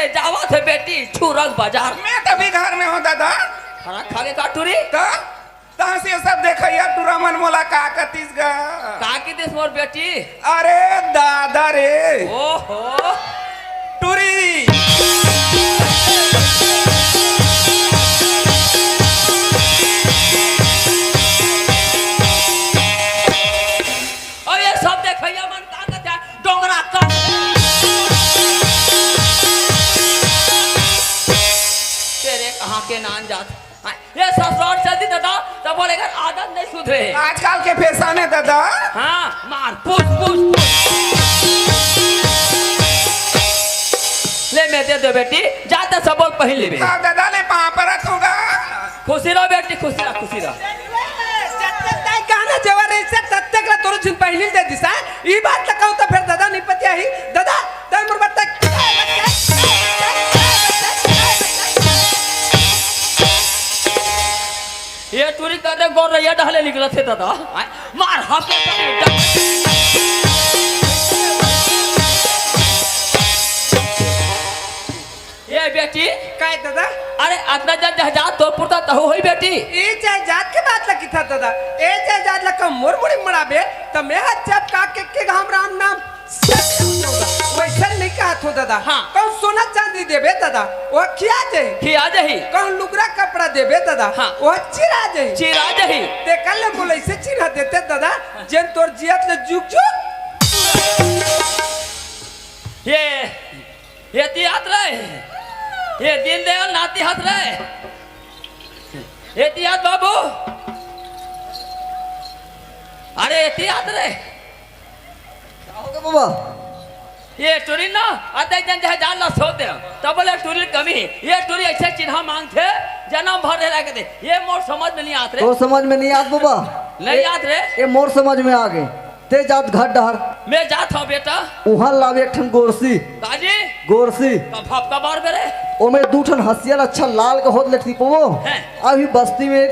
जावा थे बेटी छुरक बाजार। मैं तभी घर में हूँ दादा। खाना खा के काटूरी तहाँ से सब देखिए टूरा मन मोला का कतीस गा का की देश मोर बेटी। अरे दादा रे ओहो टूरी और ये सब देखिए मन का कहता डोंगरा का तेरे कहाँ के नान जात ये ससुराल चलती दादा तब बोलेगा आदत नहीं सुधरे आजकल के फैशन है दादा। हाँ मार पूछ पूछ ले मैं दे दो बेटी जाते सब पहन ले दादा ने पाँव पर रखूंगा। खुशी रहो बेटी खुशी रहो खुशी रहो। गाना जवर ऐसे तब तक ला तोर जिन पहले दे दिसा ई बात लगाओ तो फिर दादा नहीं पतिया ही दादा तय मोर बात ये टूरी कदे गोर रैया ढहले निकला थे दादा मार हाथ ये बेटी काय दादा अरे अतना जन जहाज तो पुरता तो होई बेटी ए जात के बात लगी था दादा ए जात लका मोर मुड़ी मड़ाबे त मैं जब का के हम राम नाम वैसा नहीं कहा थो दादा। हाँ कौन सोना चांदी देबे दादा वो खिया जाही कौन लुगरा कपड़ा देबे दादा। हाँ वो चिरा जाही ते कल बोले ऐसे चिरा देते दादा जन तोर जियत ले जुग जुग ये तियात रहे ये दिन दयाल नाती हाथ रहे ये तियात बाबू अरे ये तियात रहे बाबा ये टूरी ना अतः जन जहाँ जान ला सो दे तब बोले टूरी कमी ये टूरी ऐसे चिन्ह मांगते जन्म भर रहे रहते ये मोर समझ में नहीं आते तो समझ में नहीं आत बाबा नहीं याद रे ये मोर समझ में आ गए ते जात घाट डहर मैं जात हूँ बेटा वहाँ लावे एक ठन गोरसी काजी गोरसी फपका बार करे ओ में दू ठन हसियल अच्छा लाल का होत लेती पवो अभी बस्ती में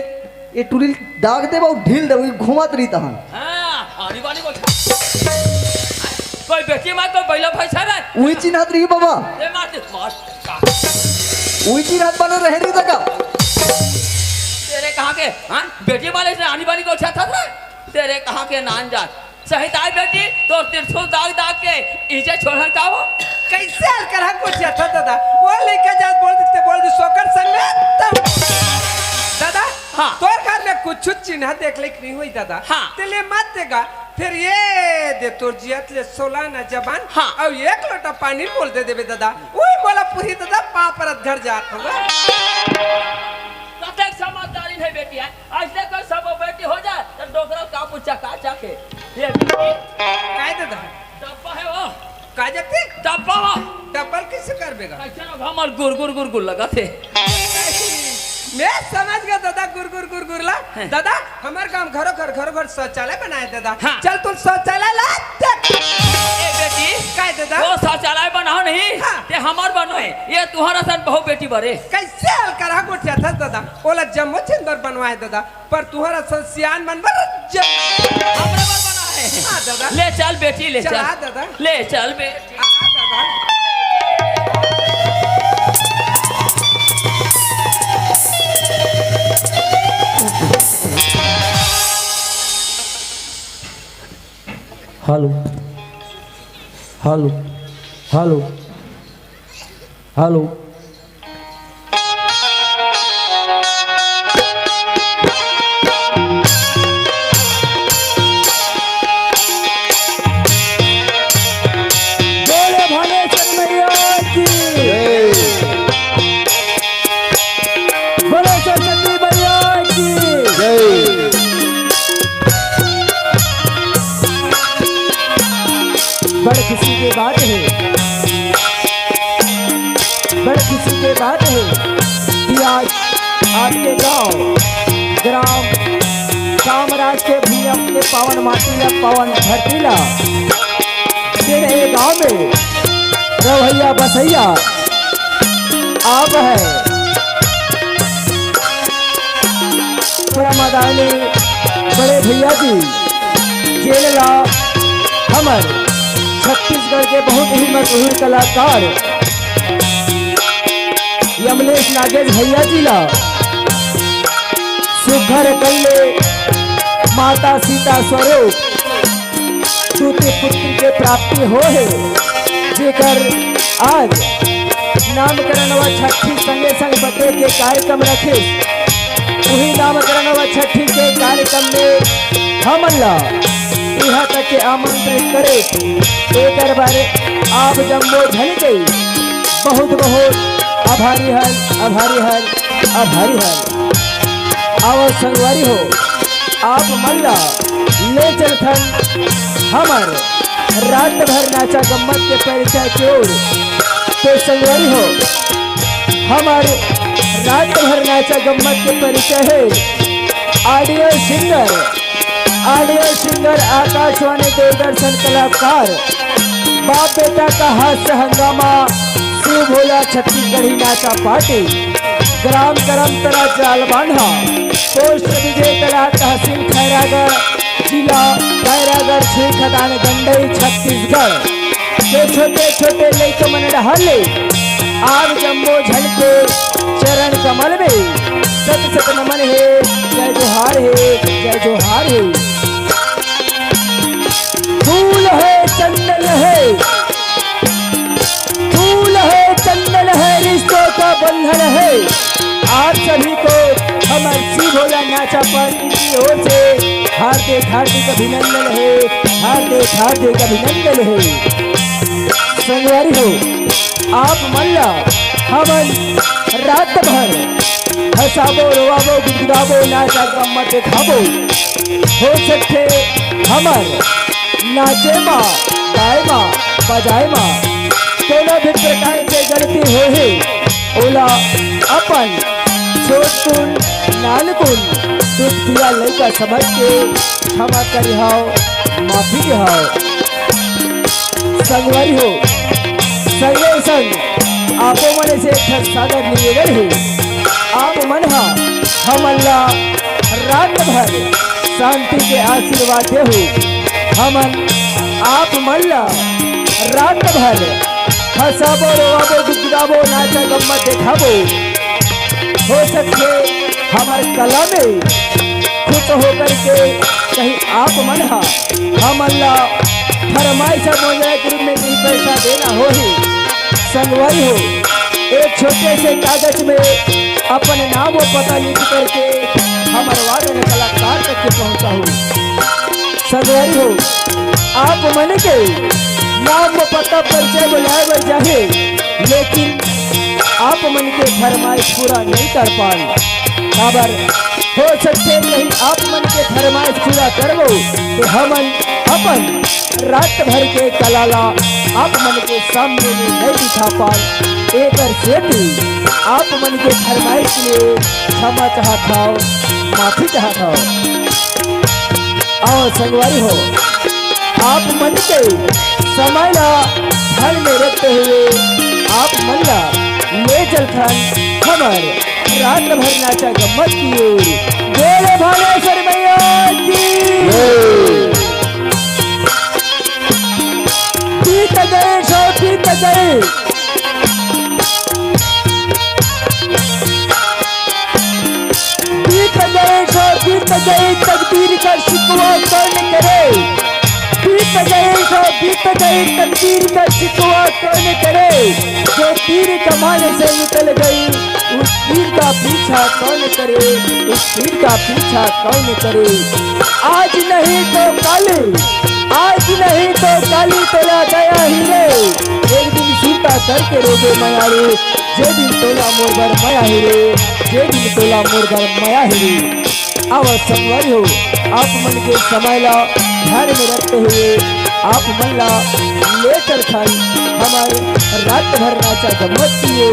ये टुरी दाग दे बहु ढील दे घुमात रही तहन हाँ आनी वाली को कोई बेटी मार कोई बैला पैसा रे उही चिन्हत रही बाबा ये मार दे मार उही चिन्हत बने रहे रही तका तेरे कहाँ के हाँ बेटी वाले से आनी वाली को अच्छा था तेरे कहाँ के नान जात सही ताई बेटी तो तिरछुल दाग दाग के इसे छोड़न का वो कैसे अलकरहा को था दादा वो लेके जात बोल दे सोकर संग में दादा हाँ तोर घर में कुछ चिन्ह देख ले नहीं हुई दादा। हाँ तेले मत देगा फिर ये दे तोर जियत ले 16 ना जबान। हाँ और एक लोटा पानी बोल दे देबे दादा वही बोला पूरी दादा पाँव पर घर जात होगा तक समझदारी है बेटी है ऐसे कोई सब बेटी हो जाए तो डोकरा का पूछा का चाके ये काय दादा डब्बा है वो का जते डब्बा वो डबल कैसे करबेगा कैसे ना हमर गुर लगा थे मैं समझ गया दादा गुर ला दादा हमारे गांव घरों घर शौचालय बनाए दादा। हाँ। चल तू शौचालय ला ए बेटी काय दादा वो शौचालय बनाओ नहीं हाँ। ये हमार बनो है ये तुम्हारा सन बहु बेटी बरे कैसे अलकरहा गोठिया था दादा ओला जम्मो चेंबर बनवाए दादा पर तुम्हारा सियान बनवा हमरे बर बना है। हाँ दादा ले चल बेटी ले चल दादा ले चल बेटी दादा हेलो हेलो हेलो हेलो बोले भानेश्वर मैया की बोले सरस्वती मैया की बड़े किसी के बात है बड़े किसी के बात है कि आज आपके ग्राम कामराज के भूयम के पावन माटीला पावन धरतीला तेरे गांव में रवैया बसैया आप है वाला मदानी बड़े भैया जी जेलला हमर छत्तीसगढ़ के बहुत ही मशहूर कलाकार यमलेश नागेश भैया जी ला सुघर कल्ले माता सीता स्वरूप दूती पुत्र के प्राप्ति हो है जेकर आज नामकरण व छठी संगे संग बटे के कार्यक्रम रखे वही नामकरण व छठी के कार्यक्रम में हमन ला यहाँ तक के आमंत्रित करे एक बारे आप जम्बो झल गई बहुत बहुत आभारी है आभारी है आभारी है आओ संगवारी हो आप मल्ला ले चलथन हमर रात भर नाचा गम्मत के परिचय की ओर तो संगवारी हो हमारे रात भर नाचा गम्मत के परिचय है ऑडियो सिंगर आकाशवाणी दूरदर्शन कलाकार बाप बेटा का हास्य हंगामा शिव भोला छत्तीसगढ़ी नाचा पार्टी ग्राम करमतला जालबांधा पोस्ट विजय तला तहसील खैरागढ़ जिला खैरागढ़ छह खदान गंडई छत्तीसगढ़ के छोटे छोटे लड़के मन रहले आग जम्बो झलके चरण कमल में सत सत नमन है जय जोहार है जय जोहार है फूल है चंदन है फूल है चंदन है रिश्तों का बंधन है आप सभी को हमारे शिव भोला नाचा पार्टी की ओर से हार्दिक हार्दिक अभिनंदन है हार्दिक हार्दिक अभिनंदन है संगवारी हो आप मल्ला हमन रात भर हंसाबो रोवाबो गुदगुदाबो नाचा गम्मत दिखाबो हो सकते हमर नाचे माँ गाय माँ बजाए माँ कोनो भी प्रकार से गलती हो है ओला अपन छोटकुन नालकुन दुख दिया लड़का समझ के क्षमा करिहाओ माफी दिहाओ संगवारी हो संगे संग आपो मन से एक सागर निवेदन है आप मन हम अल्लाह रात भर शांति के आशीर्वाद दे हमन आप मल्ला रात भर हंसाबो रोवाबो गुदगुदाबो नाचा गम्मत देखाबो हो सकते हमार कला में खुश होकर के कहीं आप मन हम अल्लाह फरमाइश मोजाए ग्रुप में कहीं पैसा देना हो ही संगवारी हो एक छोटे से कागज में अपन नाम और पता लिख करके हमारे वादन कलाकार तक के पहुंचा हूँ संगवारी हो आप मन के नाम व पता परिचय बुलाए बन जाए लेकिन आप मन के फरमाइश पूरा नहीं कर पाए खबर हो सकते नहीं आप मन के फरमाइश पूरा करो तो हमन अपन रात भर के कलाला आप मन के सामने में नहीं दिखा पाए एक से भी आप मन के फरमाइश के लिए क्षमा चाहता हो माफी चाहता हो आओ संगवारी हो आप मन के समय ला ध्यान में रखते हुए आप मन ला ले चलखन खबर रात भर नाचा गम्मत की ओर बोले भालेश्वर मैया की पीत गए सो पीत गए बीत गए तकदीर का शिकवा कौन करे बीत गए तकदीर का शिकवा कौन करे जो तीर कमाने से निकल गई उस तीर का पीछा कौन करे उस तीर का पीछा कौन करे आज नहीं तो काली तोला गया हीरे एक दिन सूता करके रोगे मयारे जे दिन तोला मोरगर मया हीरे जे दिन तोला मोरगर मया हीरे आवाज संगवारी हो आप मन के समय ला ध्यान में रखते हुए आप मन ला लेकर खाई हमारे रात भर नाचा गम्मत किए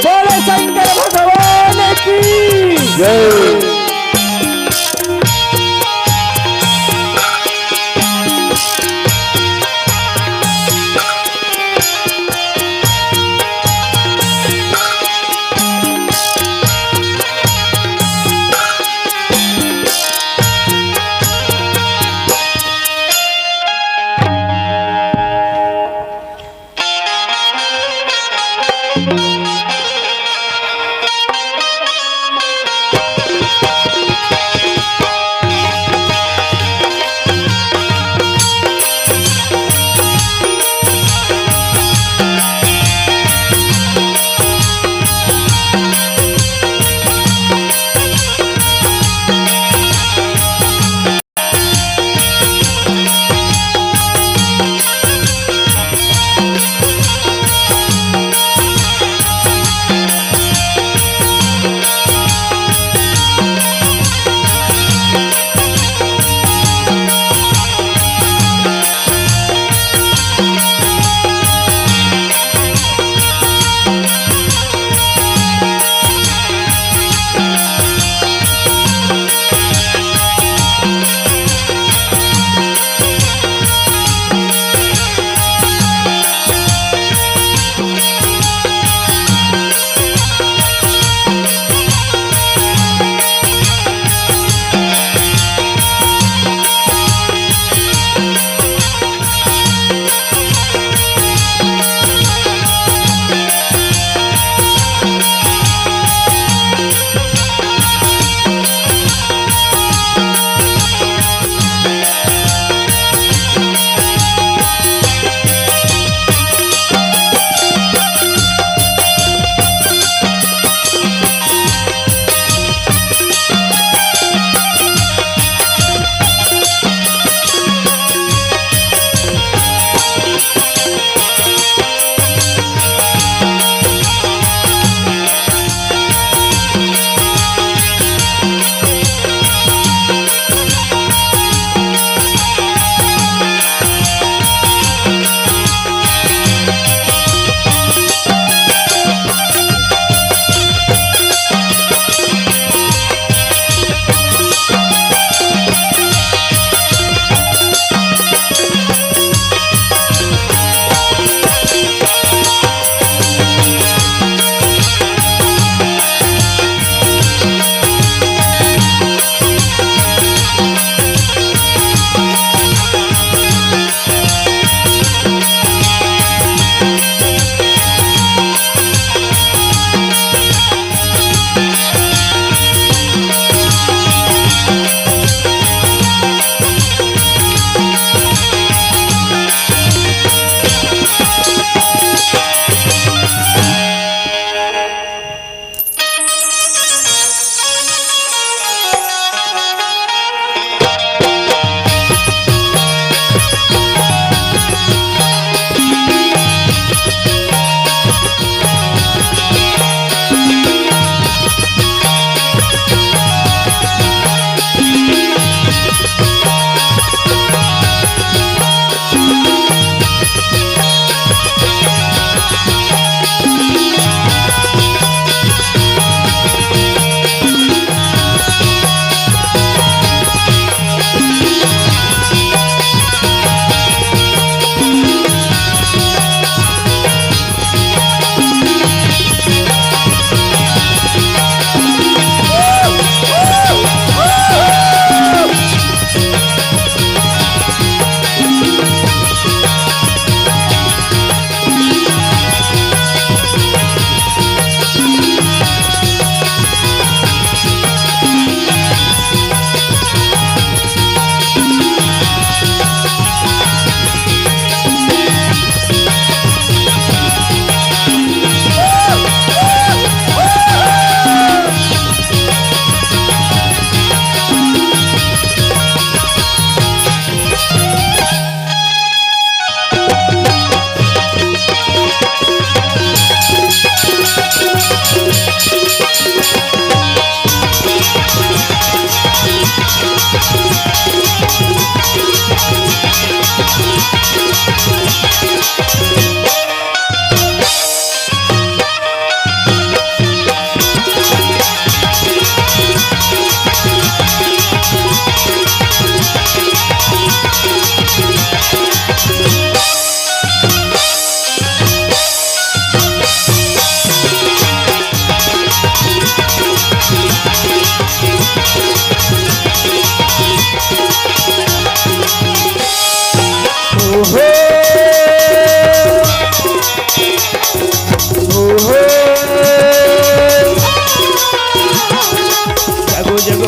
बोले शंकर भगवान की जय।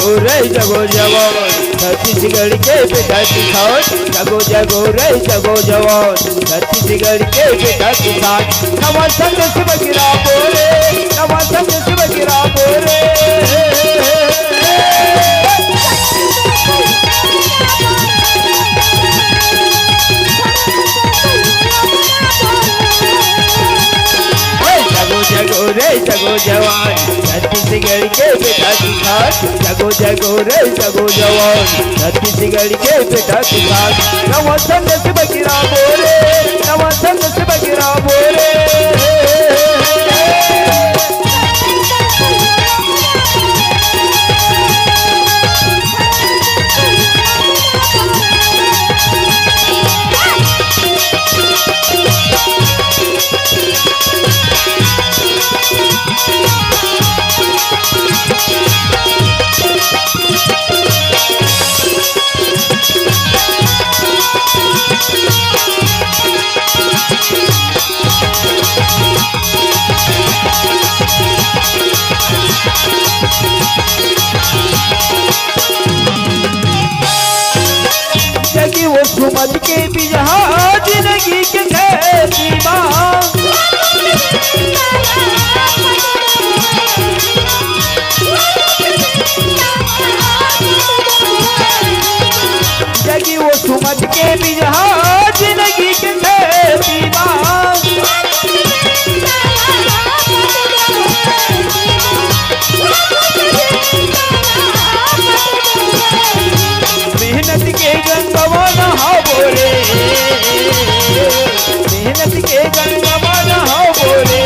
रे जगो जवान छत्तीसगढ़ के बेटा किसान जगो जगो रे जगो जवान छत्तीसगढ़ के बेटा किसान नवा संग से बगिरा बोले नवा संग से बगिरा बोले जगो रे जगो जवान छत्तीसगढ़ के बेटा किसान जगो जगो रे जगो जवान छत्तीसगढ़ के बेटा किसान नवा संग से बगिरा बोले नवा संग से बगिरा बोले जगी वो सुमत के बिजहा जिंदगी के खेती जगी वो सुमत के बिजहा जिंदगी के खेती मेहनत के गंगवा नहा बोले मेहनत के गंगवा नहा बोले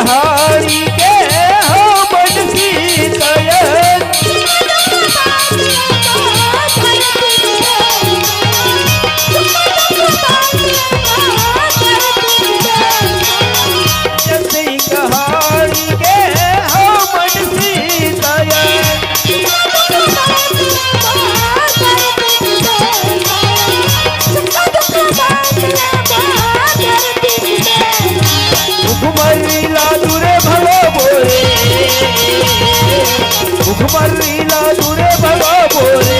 हारी के हो बनसी कयन जैसे कहानी के हो बनसी कयन भुखमरीला दूरे भगो बोले भुखमरीला दूरे भगो बोले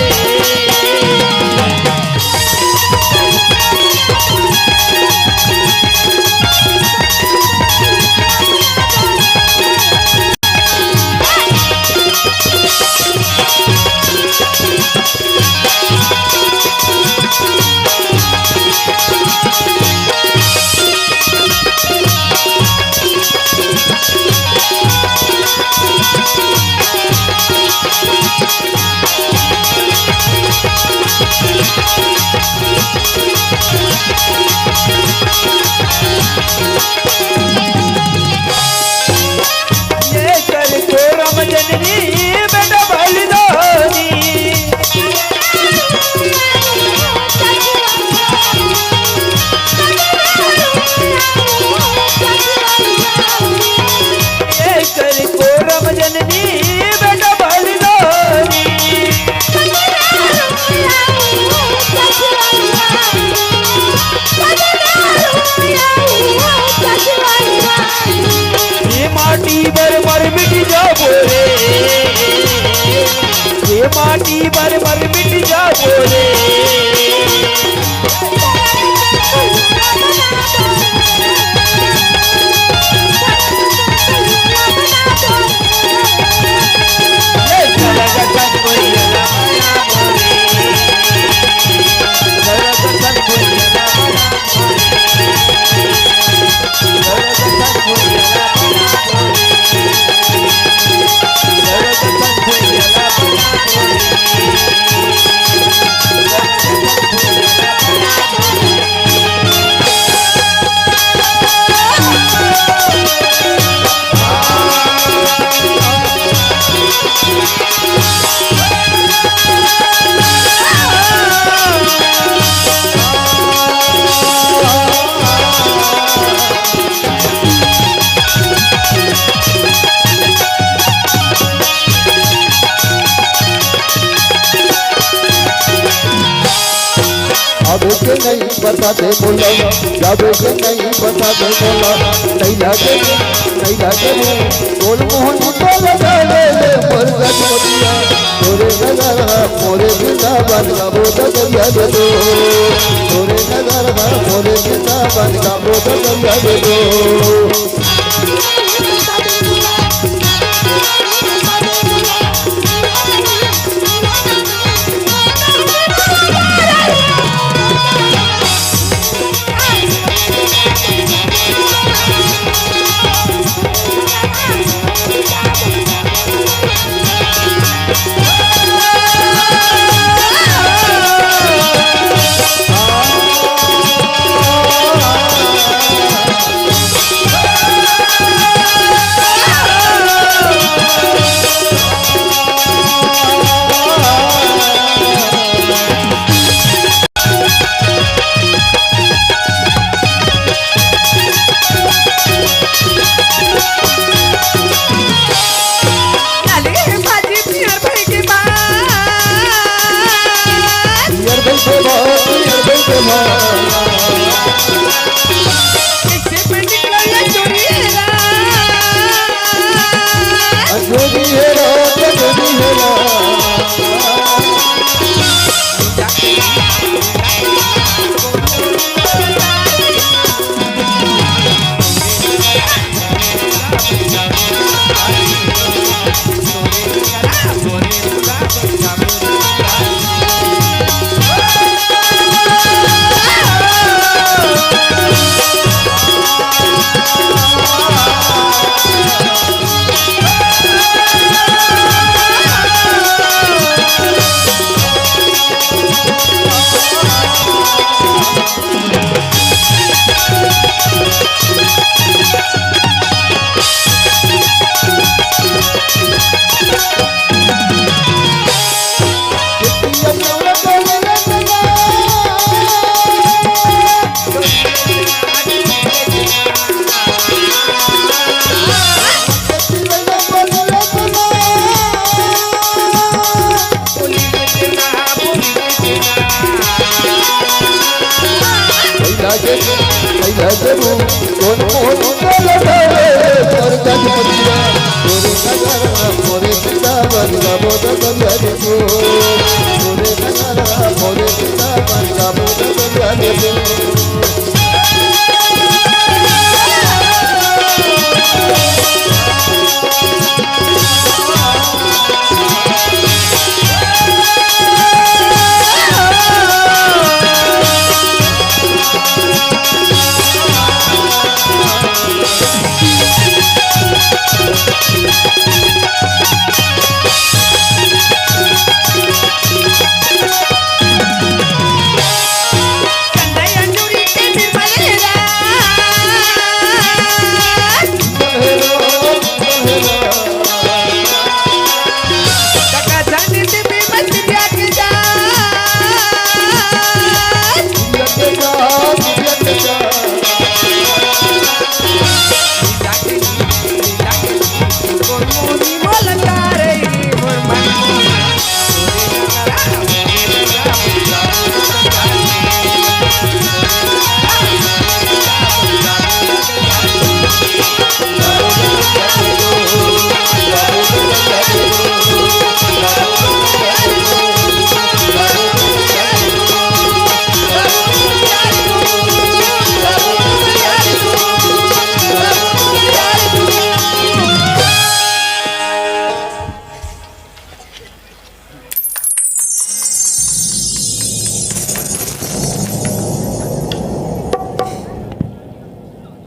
बता दे बोला जावे के नहीं बता दे बोला नहीं लागे बोल मोहन तो लगा ले पर गजमतिया तोरे नगर मोरे वृंदावन का बोध करिया दे दो तोरे नगर मोरे वृंदावन का बोध करिया दे दो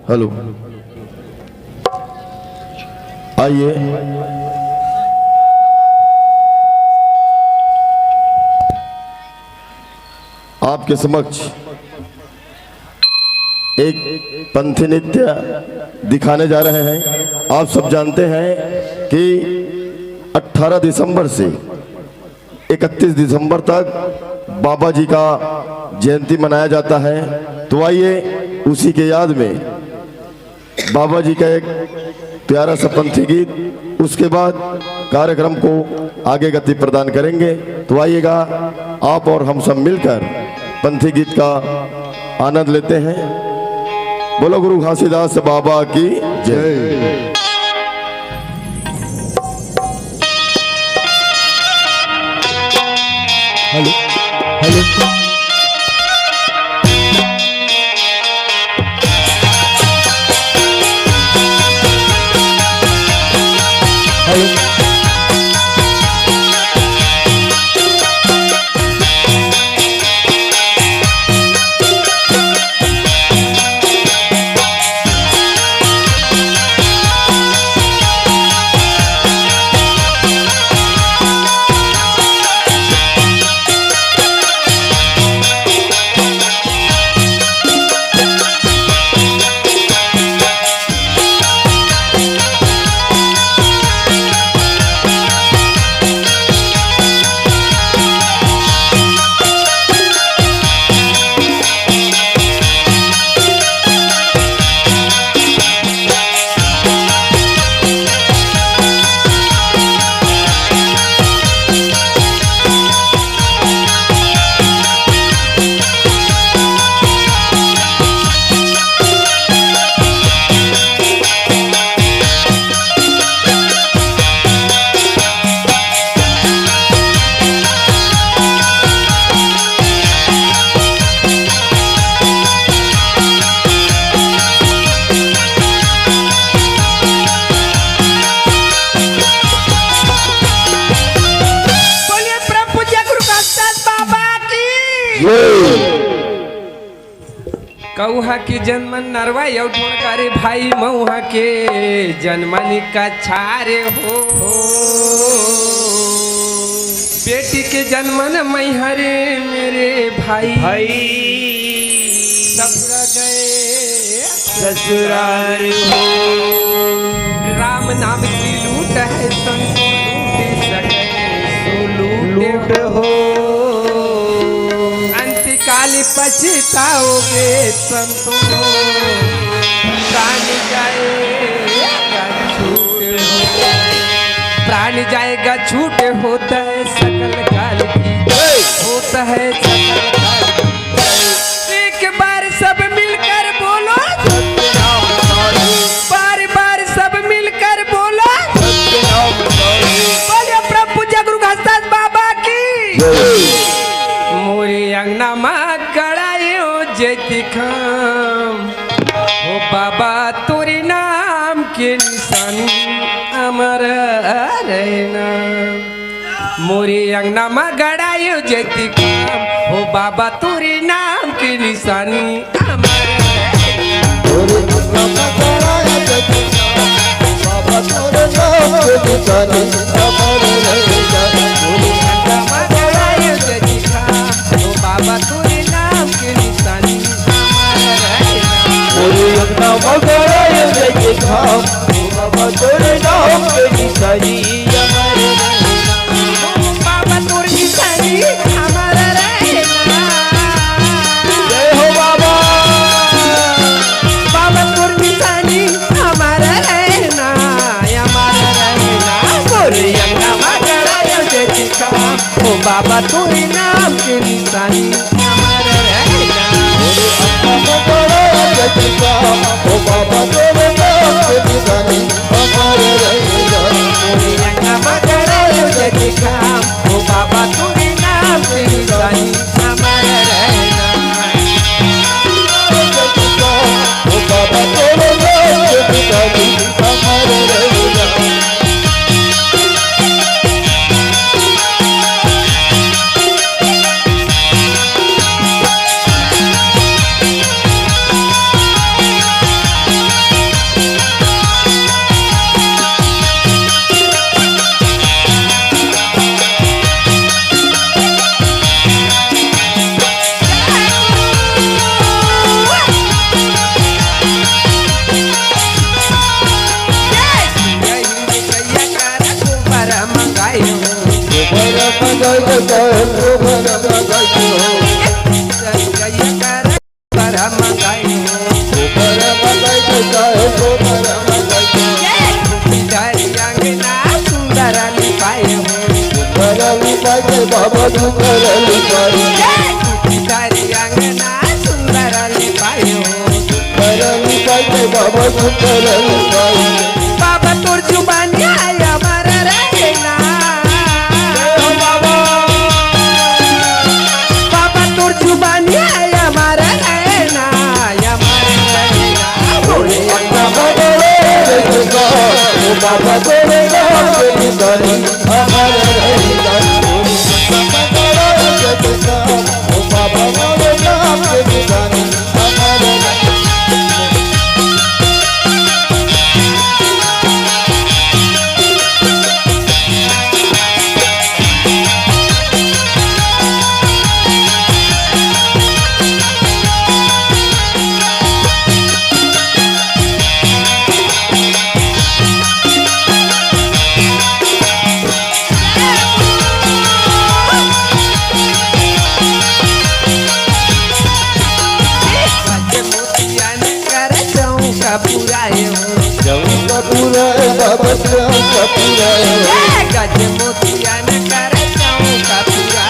हेलो आइए आपके समक्ष एक पंथी नृत्य दिखाने जा रहे हैं। आप सब जानते हैं कि 18 दिसंबर से 31 दिसंबर तक बाबा जी का जयंती मनाया जाता है। तो आइए उसी के याद में बाबा जी का एक प्यारा सा पंथी गीत, उसके बाद कार्यक्रम को आगे गति प्रदान करेंगे। तो आइएगा आप और हम सब मिलकर पंथी गीत का आनंद लेते हैं। बोलो गुरु घासीदास बाबा की जय। हेलो हेलो हेलो कौहा के जन्म नरवा यौ ढोणकारे भाई मऊहा के जन्मनी का छारे हो। बेटी के जन्मन मैहरे मेरे भाई ससुरा गए ससुराल हो। राम नाम की लूट है संतो लूट सके सो लूट हो। काली पछताओगे संतो प्राण जाएगा छूट प्राण जाएगा छूट होता है सकल काल की होता है सकल काल की। एक बार सब मिलकर बोलो बार बार सब मिलकर बोलो बोलिए प्रभु जगुरु घासीदास बाबा की। मोरे अंगना मा गड़ायो जैती खाम हो बाबा तोरे नाम के निशानी अमर रहना। मोरे अंगना मा गड़ायो जैती खाम हो बाबा तोरे नाम के निशानी अमर बाबा तोरे नाम के निशानी बाबा तोरे निशानी हमारा रहना। जय हो बाबा बाबा तोरे निशानी हमारा रहना हमारा रहना। मोरे अंगना मगड़ायो जैती खाम हो बाबा तोरे नाम के निशानी हमारा रहना। ओ बाबा तोरे नाम के निशानी हमारे रहेगा। अंगना मगड़ायो जैती खाम हो बाबा तोरे नाम के निशानी हमारा रहना। ओ बाबा तोरे नाम के निशानी हमारे रहेगा। बाबा तू कर बाबा सुंदर लुगाई बाबा तोर जुबानी है अमर रहना बाबा तोर जुबानी है अमर रहना बोले अन्ना बदले रहेगा ओ बाबा तेरे नाम के निशानी अमर रहेगा बोले अन्ना बदले रहेगा ओ बाबा तेरे नाम के निशानी अमर रहेगा पूरा बाबा का पूरा गज मोतिया न कर का पूरा पूरा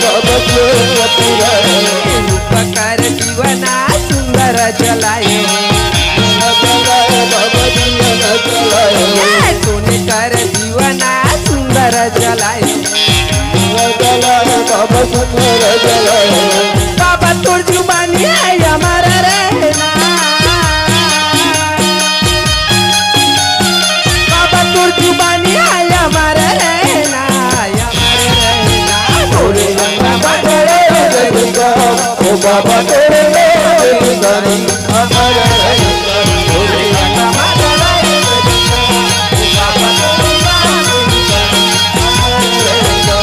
बाबा का पूरा उपकर जीवना सुंदर जलाए बाबा जीवन चलाए सोने कर जीवना सुंदर जलाए बाबा सुंदर जलाए बाबा तोर जुबानी है हमारा रहना बाबा तोर जुबानी है हमारा रहना बोले अन्ना बदले रहेगा ओ बाबा तेरे नाम के निशानी अमर रहेगा बोले अन्ना बदले रहेगा ओ बाबा तेरे नाम के निशानी अमर रहेगा बोले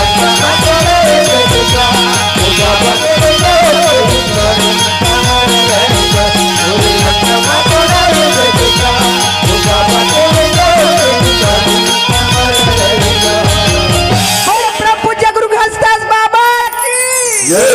अन्ना बदले रहेगा ओ बाबा तेरे नाम के निशानी अमर रहेगा बोले अन्ना बदले रहेगा ओ बाबा तेरे नाम के निशानी अमर रहेगा प्रभु जगुरु घसदास बाबा की जय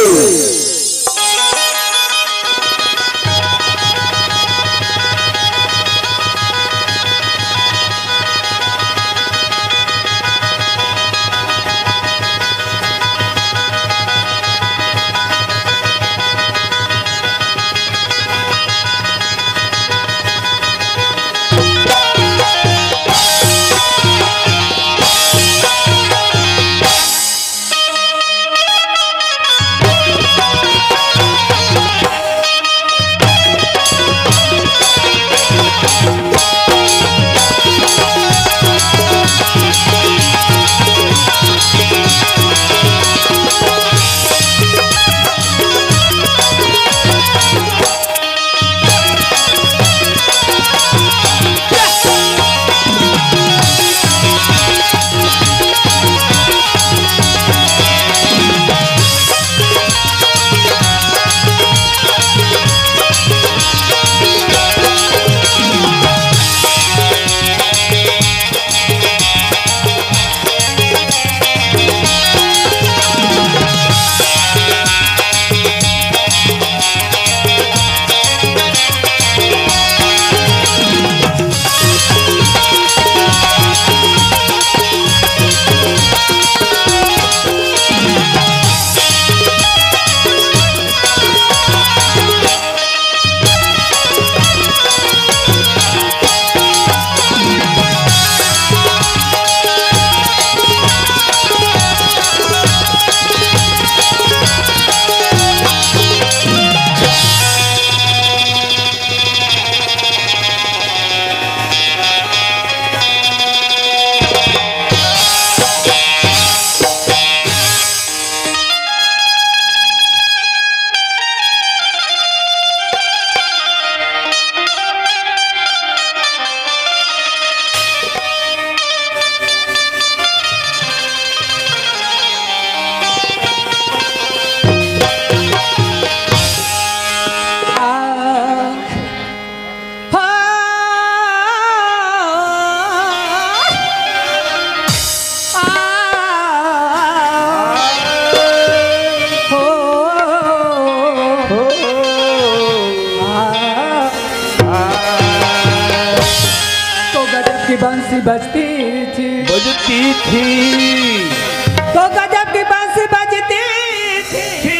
बांसुरी बजती थी तो गजब की बांसुरी बजती थी।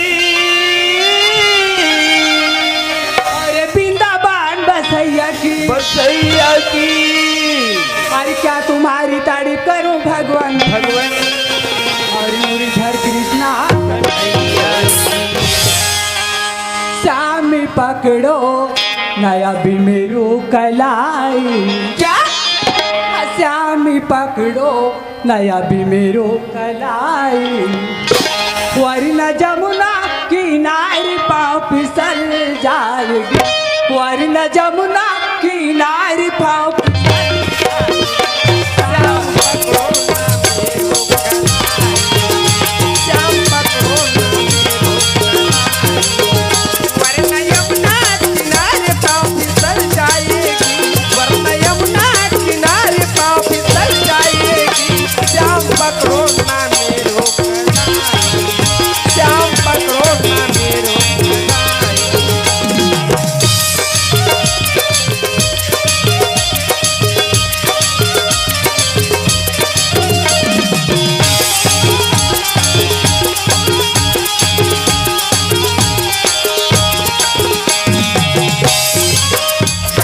अरे सैया की। अरे क्या तुम्हारी तारीफ करूं भगवान भगवान, और मुरलीधर कृष्णा श्यामी पकड़ो नया भी मेरो कलाई। क्या श्यामी पकड़ो नया भी मेरो कलाई, वरना जमुना किनारे पाँव फिसल जाएगी, वरना जमुना किनारे पाँव फिसल जाएगी। श्याम पकड़ो ना मेरो कलाई, श्याम पकड़ो ना मेरो कलाई, वरना यमुना किनारे पाँव फिसल जाएगी, वरना यमुना किनारे पाँव फिसल जाएगी। श्याम पकड़ो ना मेरो कलाई, श्याम पकड़ो ना मेरो कलाई।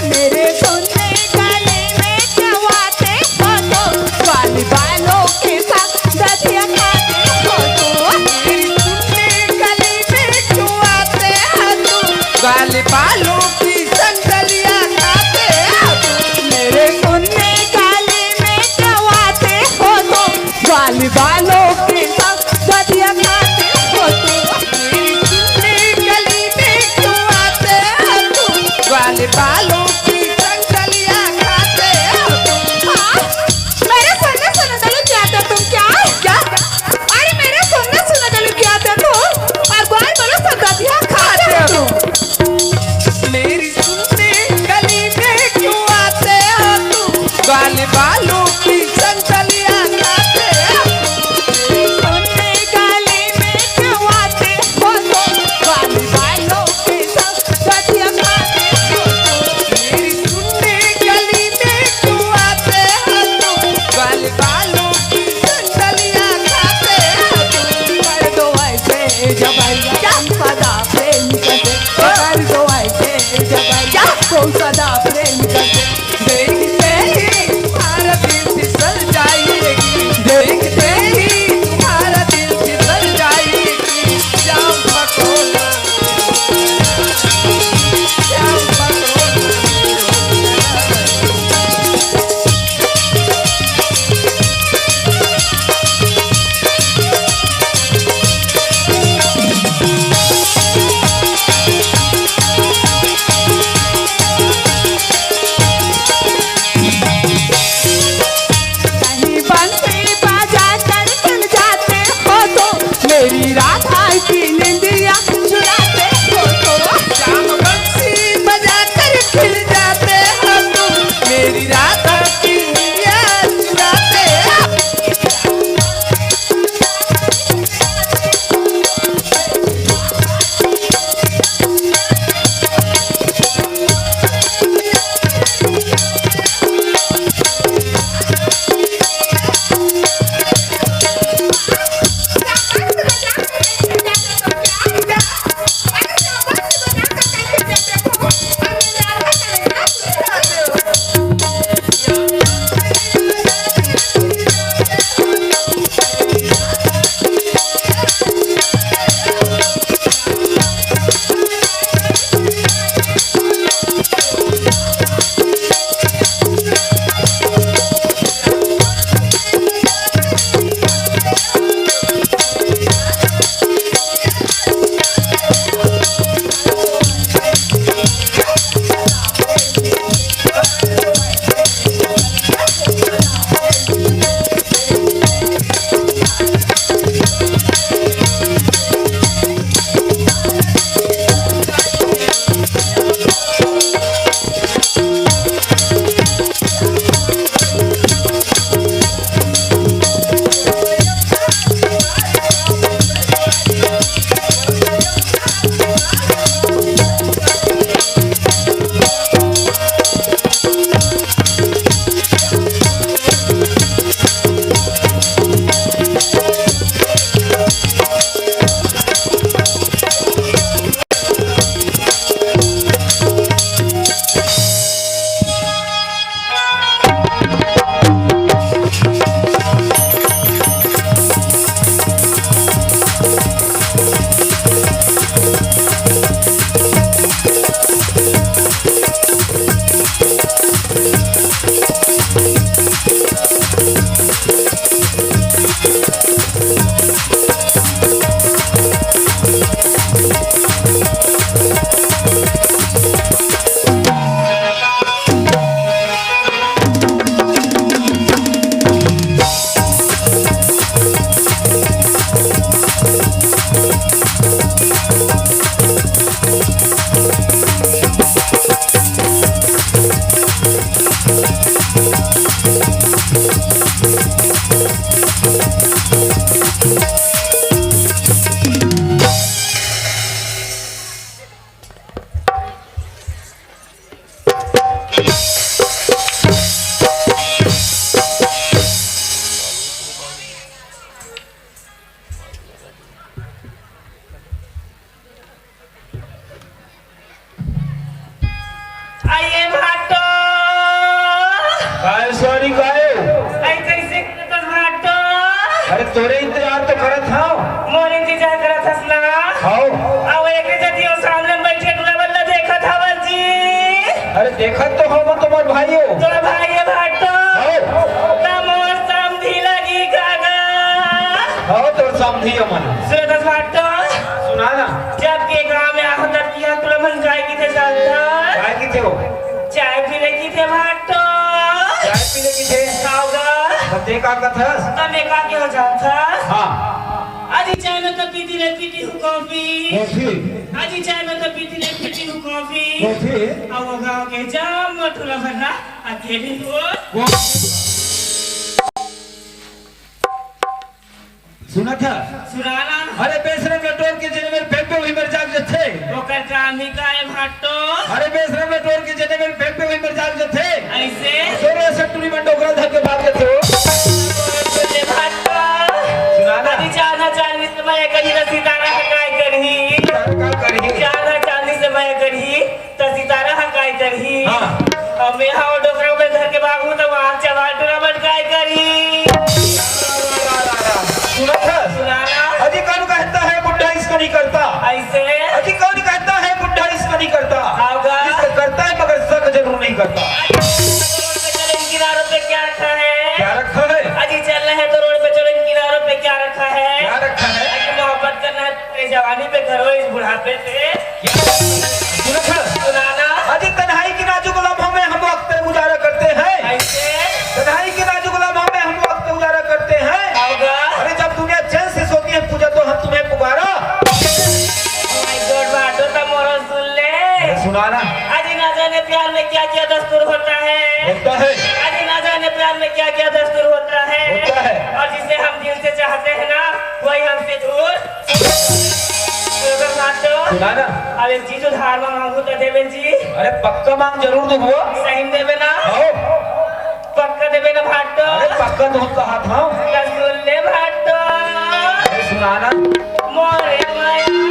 मेरे सोने गले में चबाते हो तो, वाली बालों के साथ दतिया खाते हो तो, मेरी सुनने गले में चबाते हो तो, वाली बालों की संगलियां खाते हो तो, मेरे सुनने गले में चबाते हो तो, वाली बालों के साथ दतिया खाते हो तो, मेरी सुनने गले में चबाते हो तो, वाली बालों की संगलियां खाते हो तुम। हाँ, मेरे सुनने सुनने दलो क्या थे तुम? क्या क्या? अरे मेरे सुनने सुनने दलो क्या थे तुम? और गोल बोलो संगतियां खाते हो तुम। मेरी सुनने गली में क्यों आते हो तुम? वाले बालों की संगलियां खाते हो तुम। मेरी सुनने गली में क्यों आते हो तुम? वाले बालों की संगलियां खाते हो तुम। मेरी सुनने गली में क्यों आते हो तुम? वाले बालों की संगलियां खाते हो तुम। कर दो ऐसे जबैया क्या सदा प्रेम करते, कर दो ऐसे जबैया तुम सदा प्रेम करते। देखते ही तुम्हारा दिल फिसल जाएगी, देखते ही तुम्हारा दिल फिसल जाएगी। श्याम पकड़ो ना, श्याम पकड़ो ना। कहीं बंसी बजा कर चल जाते हो तो, मेरी राधा की निंदिया चुराते हो तो, श्याम बंसी बजा कर खिल जाते हो तुम, मेरी राधा की निंदिया चुराते हो। करी गायो आई कैसे तो भाटो अरे तोरे इंतजार तो करत हां मोर इंतजार करत हस ना हां अब एक जतियो सामने बैठे तुला बल्ला देखत हवल जी अरे देखत तो हम तुम्हार भाइयो तोरा भाई है भाटो हां ना मोर समधी लगी कागा हां तोर समझी मन सुरत भाटो सुना ना जब के गांव में आहत किया तुला मन काय की थे चलता काय की थे हो चाय पीने की थे भाटो चाय पीने की थे खाओगा तब देखा कथस तब एक आके हो जाता हां आजी चाय में तो पीती हूँ कॉफी कॉफी आजी चाय में तो पीती हूँ कॉफी कॉफी अब वो गाँव के जाम मठुला भरना अकेली हो सुना था सुराना अरे बेसरे में टोर के जने में फेंपे हुई मर जाग जथे ओकर काम ही का है भाटो अरे बेसरे में टोर के जने में फेंपे हुई मर जाग जथे ऐसे तोरे सट्टुरी में डोकरा धर के भाग जथे हो बोले भाटो सुना ना आजी चाना चांदी से मैं करी तो सितारा हकाई करही का करही चाना चांदी से मैं करी तो सितारा हकाई करही हां अब मैं हाँ डोकरा में धर के भागू तो वहाँ चवाटूरा बनकाई करी सुना था सुनाना अजी कौन कहता है बुढ़ा इसका नहीं करता ऐसे अजी कौन कहता है बुढ़ा इसका नहीं करता होगा इसका करता है मगर शक जरूर नहीं करता किनारों पे क्या रखा है क्या रखा है अजी चल रहे हैं तो रोड पे चलो किनारों पे क्या रखा है क्या रखा है अजी मोहब्बत करना है तेरे जवानी पे करो इस बुढ़ापे पे सुना था सुनाना अजी तन्हाई की नाजुक लम्हों में हम वक्त गुजारा करते हैं ऐसे तन्हाई की नाजुक लम्हों में हम वक्त गुजारा करते हैं होगा अरे जब दुनिया चैन से सोती है पूजा तो हम तुम्हें पुकारा माय गॉड बाटो तो मोरो सुन ले सुना ना अजी ना जाने प्यार में क्या क्या दस्तूर होता है होता है अजी ना जाने प्यार में क्या क्या दस्तूर होता है और जिसे हम दिल से चाहते हैं ना वही हमसे दूर सुना ना अब एक चीज उधार मांगू तो देवे जी अरे पक्का मांग जरूर दो सही में देवे ना आओ पक्का देवे ना भाटो अरे पक्का तो हम कहा था सुन ले भाटो अरे सुना ना मोरे माया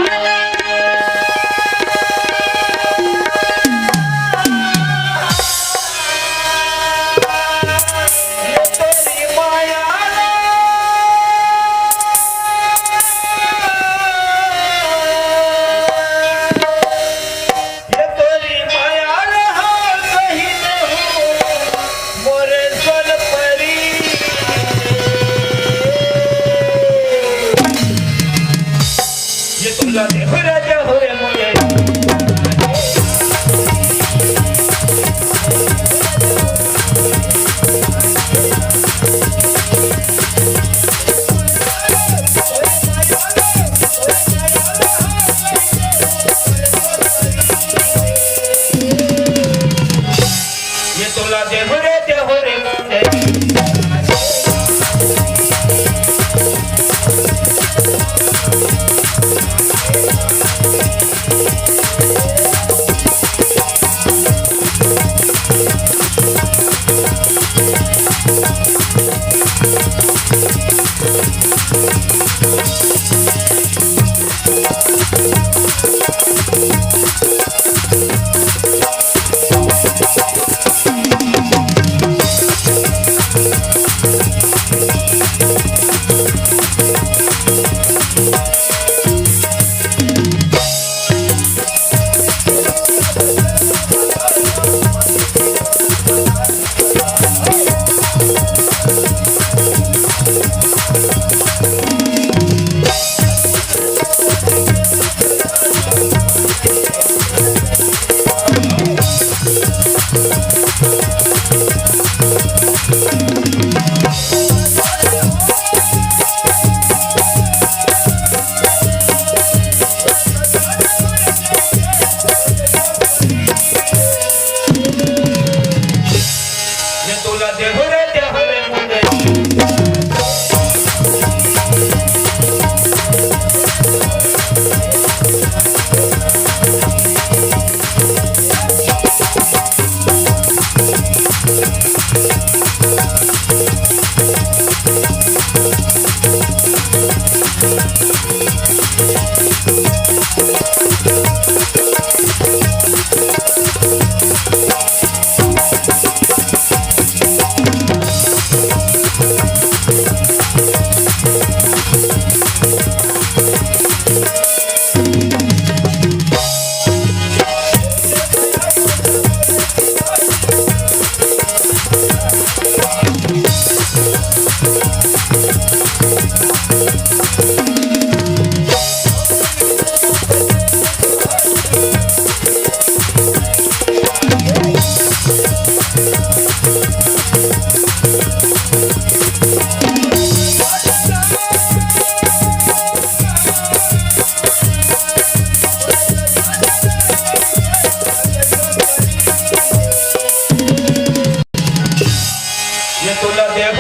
ये तुला देव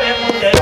रे मुझे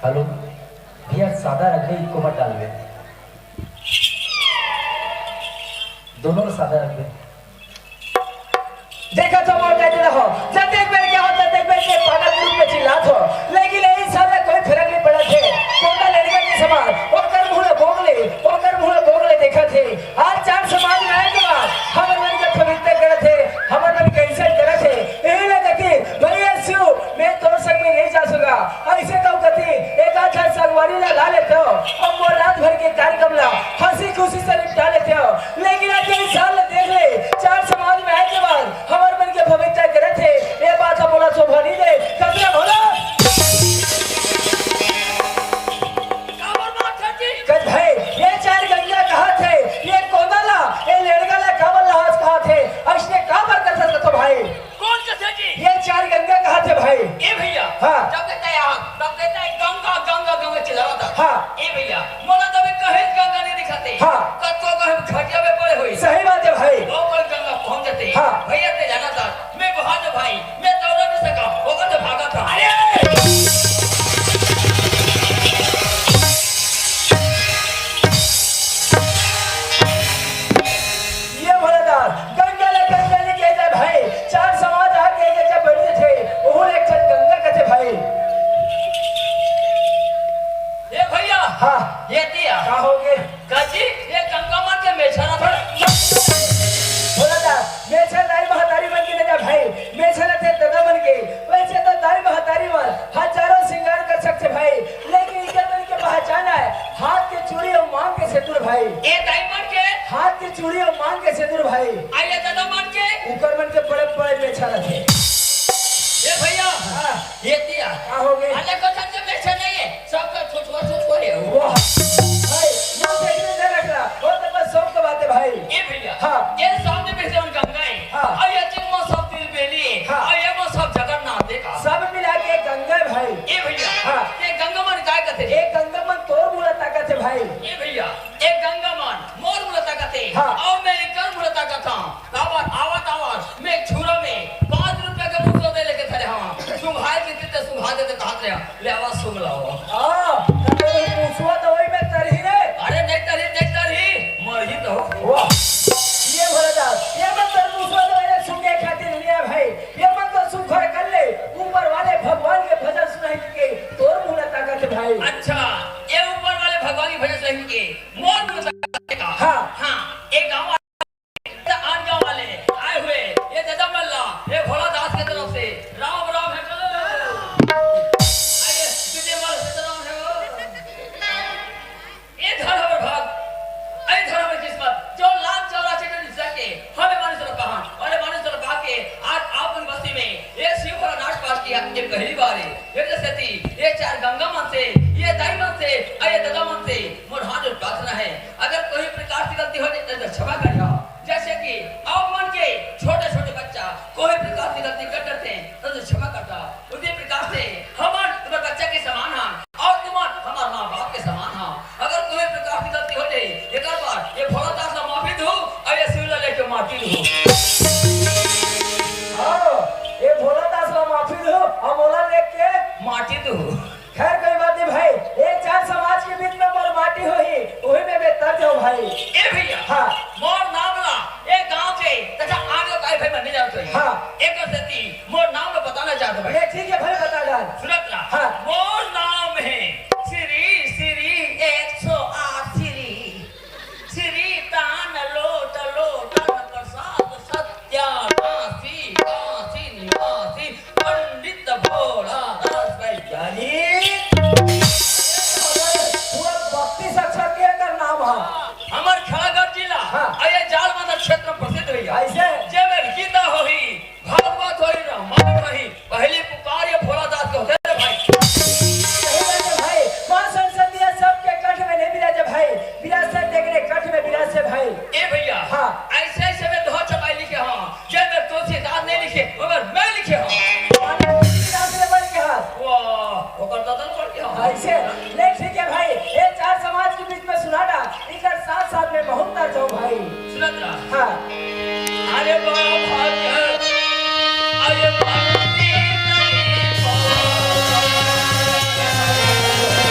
हेलो भैया सादा रख दे, इनको मत डाल दे, दोनों को सादा रख दे। देखा तो मोर कहते रहो जब देख बेर क्या होता देख बेर के पागल ग्रुप में चिल्लात हो, लेकिन यही साला कोई फर्क नहीं पड़ा थे। कोटा लड़का के समान ओकर मुंह बोगले देखा थे। आज चार समाज में आए के बाद हमर मन के पवित्र करे थे, हमर मन कैसे करे थे। यही लगा कि भैया शिव मैं तोर संग में नहीं जा सका, ऐसे तो कथी एक आधा संगवारी ला लेते हो और मोर रात भर के कार्यक्रम ला हंसी खुशी से निपटा लेते हो। लेकिन आज यही साल देख ले चार समाज में आए के बाद हमर मन के पवित्र करे थे। ये बात हम बोला शोभा नहीं दे कतरा बोला कद भाई ये चार गंगा कहा थे, ये कोदाला ये लड़काला काबल लहाज कहा थे, ऐसे काबर कर सकते तो भाई कौन सा जी? ये चार गंगा कहा थे भाई। ए भैया हाँ। जब कहता है यहाँ तब कहता है गंगा गंगा गंगा चिल्लावा था। हाँ। ए भैया मोला तब कहे गंगा नहीं दिखाते। हाँ। कतो कहे घटिया में पड़े हुई। सही बात है भाई। वो कोई गंगा पहुंच जाते। हाँ। भैया ते जाना था मैं वहां जो भाई मैं दौड़ नहीं सका, वो तो भागा था। अरे ये भोलेदार गंगा ले कहता भाई चार समाज आके एक जगह बैठे थे, वो एक छत गंगा कहते भाई। ए भैया हाँ ये दिया क्या हो गए काजी ये गंगा मां के मेछाना था। भोलेदार मेछा दाई महतारी बन के जा भाई, मेछा थे दादा बन के, वैसे तो दाई महतारी मन हजारों श्रृंगार कर सकते भाई, लेकिन इधर बन के पहचान है हाथ के चूड़ी और मांग के सिंदूर भाई। ए डायमंड के हाथ की चूड़ी और मांग के सिंदूर भाई। आइए दादा मान के ऊपर मन के बड़े बड़े मेछा थे। ए भैया हाँ ये दिया क्या हो गए अरे को से मेछा नहीं है सबका छोट है। वाह भाई ये देखने दे रखला वो तो बस शौक की बात है भाई। ए भैया हाँ। ये सामने में से उन गंगाएं हाँ। और ये चिन्ह सब तिल बेली हाँ। और ये वो सब जगन्नाथ देखा सब मिला के गंगा भाई। ए भैया हाँ। ये गंगा मन काय कहते एक गंगा मन तोर मुला ताकत है भाई। ए भैया एक गंगा मन मोर मुलता कहते हाँ। और मैं कर मुलता कहता आवाज मैं एक छुरा में 5 रुपए का मुफ्त दे लेके खड़े हां सुंघाए के सुंघा देते कहां रे ले आवाज सुन लाओ। हां तो पूछवा तो वही में तरही रे। अरे नहीं तरही मर ही तो। वाह ये भोलेदार ये मत तर पूछवा तो ये सुन के खातिर लिया भाई, ये मत तो सुखर कर ले ऊपर वाले भगवान के भजन सुनाई के तोर मुला ताकत है भाई। अच्छा ये ऊपर वाले भगवान की भजन सुनाई के मोर मुलता का। हाँ। हां एक गांव आन गांव वाले आए हुए ये दादा मल्ला ये भोला दास के तरफ से राम राम है आइए सीधे माल से राम है ये घर हमारे भाग आई घर हमारी किस्मत जो लाख 84 टन सके हमें माने से कहा और माने से कहा के आज आपन बस्ती में ये शिव भोला नाच पास किया ये पहली बार है। ये जैसे थी ये चार गंगा मन से ये दाई मन से ये दादा मन से मोर हाथ में प्रार्थना है अगर कोई प्रकार की गलती हो जाए तो क्षमा करना। जैसे कि आप मन के छोटे छोटे बच्चा कोई प्रकार की गलती कर देते हैं तो क्षमा करता उसी प्रकार से हमारे तुम्हारे बच्चा के समान हैं और तुम हमारे माँ बाप के समान हैं। अगर कोई प्रकार की गलती हो जाए एक बार ये भोला दास का माफी दो और ये शिवला लेके माफी दो। हां ये भोला दास का माफी दो और बोला लेके माटी दो। खैर कोई बात नहीं भाई, ये चार समाज के बीच में मोर माटी होई वही में बेहतर जाओ भाई। ए भैया हाँ। मोर नाम ला एक गांव के तथा आगे काय भाई बनने जाओ तो हाँ। एक सती मोर नाम में बताना चाहता भाई। ये ठीक है भाई बता डाल। सुनत ना हाँ। मोर नाम है श्री 108 श्री तान लोट प्रसाद सत्यानासी काशी निवासी पंडित भोला दास वैज्ञानिक। पूरा 32 अक्षर के अगर नाम है हमार खड़गढ़ जिला हाँ। ये जाल माता क्षेत्र में प्रसिद्ध भैया ऐसे जे में गीता होई भागवत होई रामायण होई पहली पुकार ये भोला दास के होते रे भाई। सही बात है भाई, मां संसदीय सबके कंठ में नहीं विराजे भाई, विरासत देखने कंठ में विराजे भाई। ए भैया हाँ। ऐसे ऐसे में दो चपाई लिखे हां जे में तुलसीदास नहीं लिखे मगर मैं लिखे हां। माने विरासत ले बन के हाथ वाह ओकर दादा पढ़ के हां ऐसे ले ठीक है भाई, ये चार समाज के बीच में सुनाना इधर साथ साथ में बहुत दर्द हो भाई। सुनत रहा हाँ अरे बड़ा भाग्य अरे भाग्य नहीं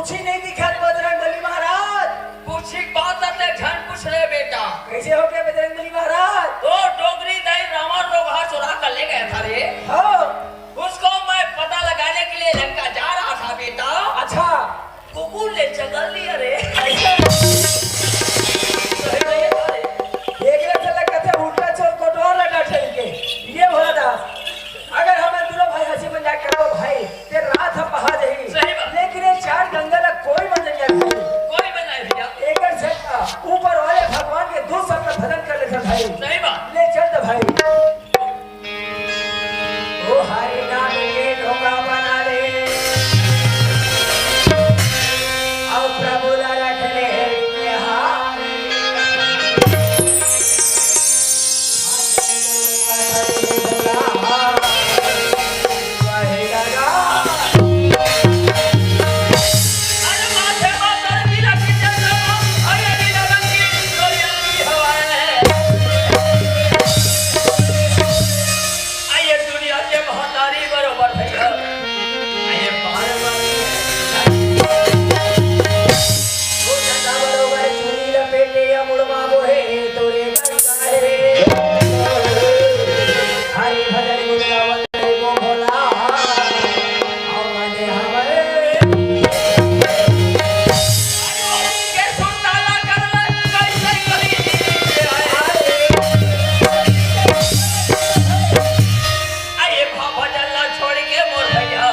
पूछी नहीं दिखा बजरंग बली महाराज। पूछी बात अते झन पूछ रहे बेटा। कैसे हो गए बजरंग बली महाराज? वो डोगरी दाई रावण रोगा चुरा कर ले गया था रे। हाँ उसको मैं पता लगाने के लिए लंका जा रहा था बेटा। अच्छा कुकुर ने जगल लिया रे। एक चला कहते उल्टा चोर कोटवार लगा चल के ये भोला दास अगर हमें दोनों भाई हंसी मजाक करो भाई ते रात हम पहा जाही। सही बात। लेकिन ये चार गंगा ला कोई बन जाए भाई कोई बनाए भैया। एक से ऊपर वाले भगवान के दूध सब का भजन कर लेता भाई। सही बात। ले चल दे भाई। ओ हरि नाम के ढोंगा बना ले और प्रभु ला रख ले के हाथ अरे माथे मातर नीला की चंद्रमा अरे नीला रंगी गोरिया की हवा है। आइए दुनिया के महतारी बरोबर भैया। आइए पार्वती ओ चंदा बरोबर चुनी लपेटे या मुड़वा बोहे तोरे कर रे हरि भजन गुण गावत वो भोला और मने हमारे के सुनताला कर ले कैसे करी आइए भापा जल्ला छोड़ के मोर भैया।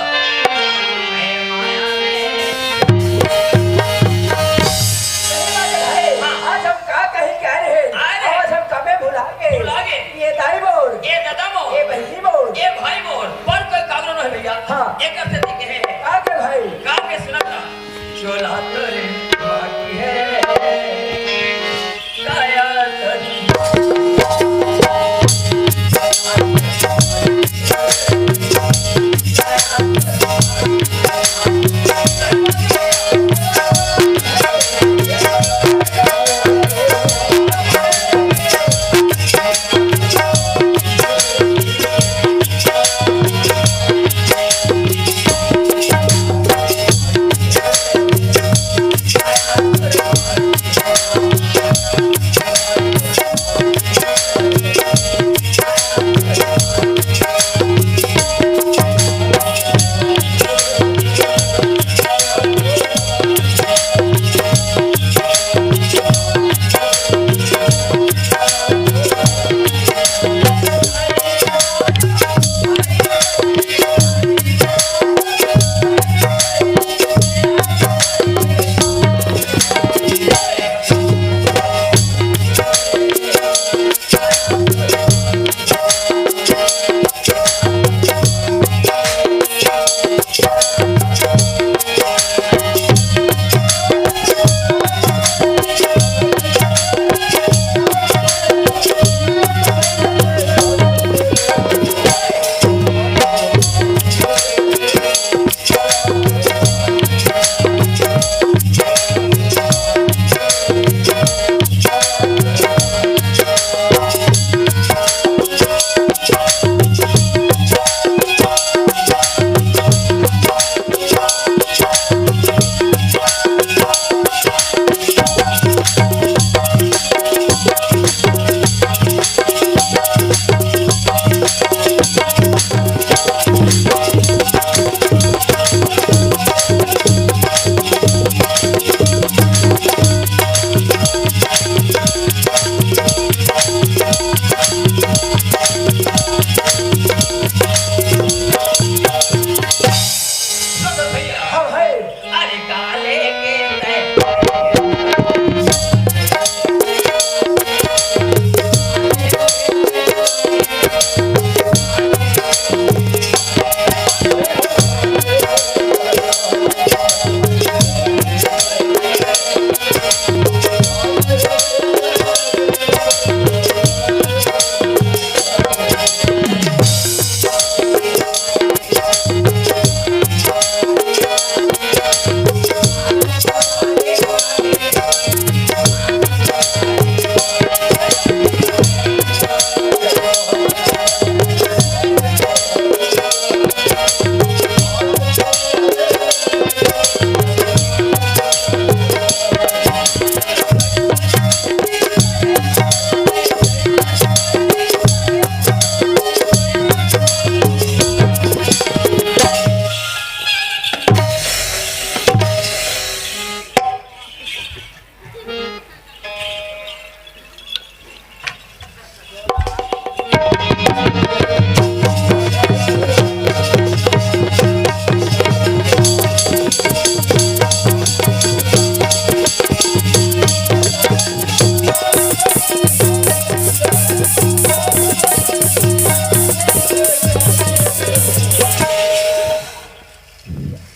आइए माया में आज हम का कहीं कह रहे अरे। आज हम कबे भुला गए भुला गए। ये दाई बोल ये दादा मोर ये बहनी बोल ये भाई मोर पर कोई कागनो नहीं भैया। हाँ। एक अर्थ दिखे है आगे भाई गाँव के सुना था चोला तोरे बाकी है काया तरी।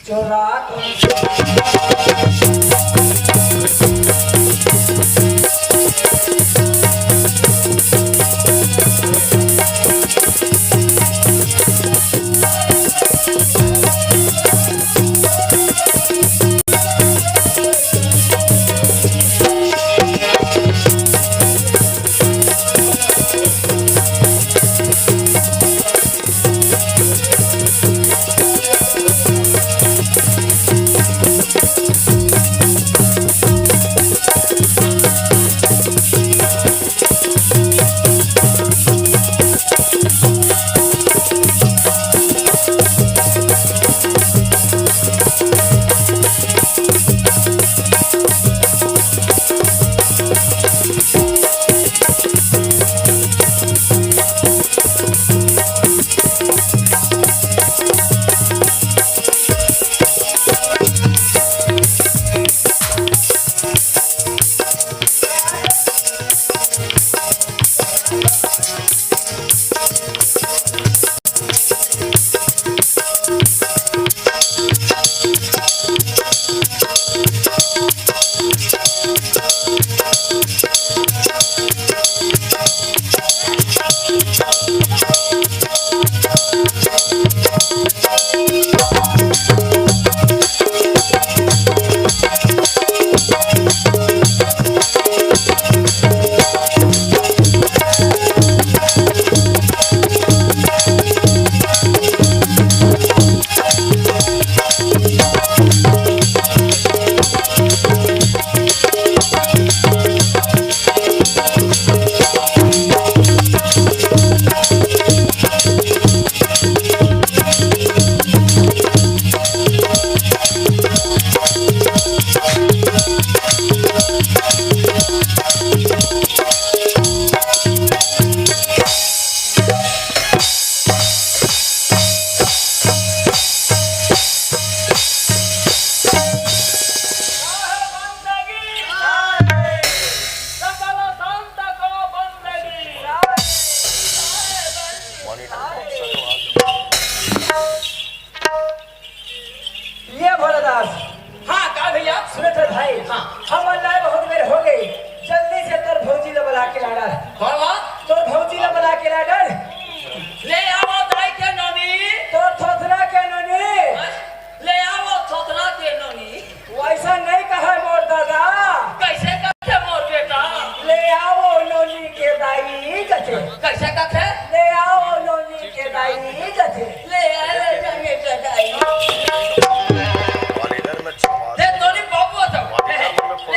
जो रात ये भोलादास। हाँ का भैया सुनत है भाई। हाँ। हम अल्लाह बहुत देर हो गई, जल्दी से तोर भौजी ला बुला के लाडर। कौन बा तोर भौजी ला बुला के लाडर। ले आओ दाई के नोनी तोर थोथरा के नोनी। ले आओ थोथरा के नोनी वैसा नहीं कहा मोर दादा। कैसे कहते मोर बेटा ले आओ नोनी के दाई गथे। कैसे कहते ले आओ नोनी के दाई गथे। ले आए जाने के दाई ले तोनी बाबू तो ले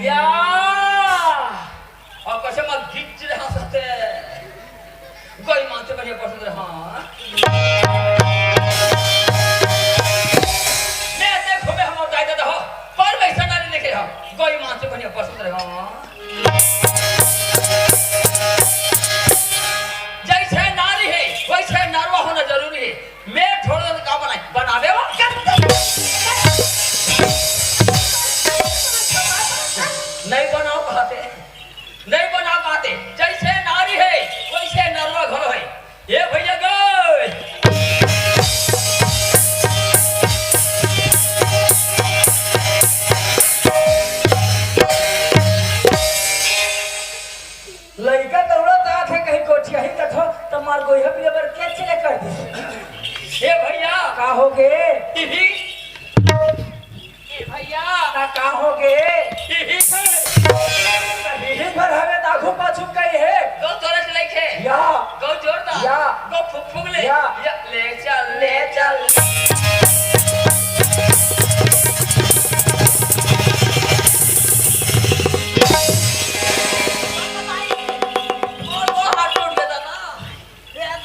या और कैसे मत खींच रहे हंसते कोई मानते बढ़िया पसंद रहे हाँ मैं देखो मैं हम उठाई देता हो पर वैसा ना लिखे हम कोई मानते बढ़िया पसंद रहे हाँ जैसे नारी है वैसे नरवा होना जरूरी है मैं छोड़ दे का बनावे वो नहीं बनाओ कहते नहीं बना पाते जैसे नारी है वैसे नरवा घर है ये भैया गए लड़का दौड़ा था थे कहीं कोठिया ही कथो तो मार गोइहा पिले बर के चले कर दी ये भैया का हो गे ये भैया का हो गे ये दिन भर हमें दाखू पाछू कही है गो तोरस लेके या गो जोरदार या गो फुक फुक ले या ले चल और वो हाथ टूट देता ना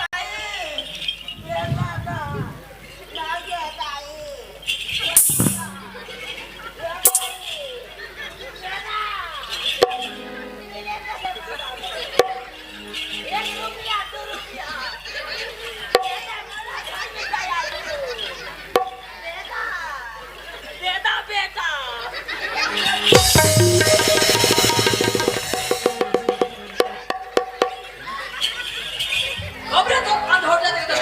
खबरें तो बंद हो जाते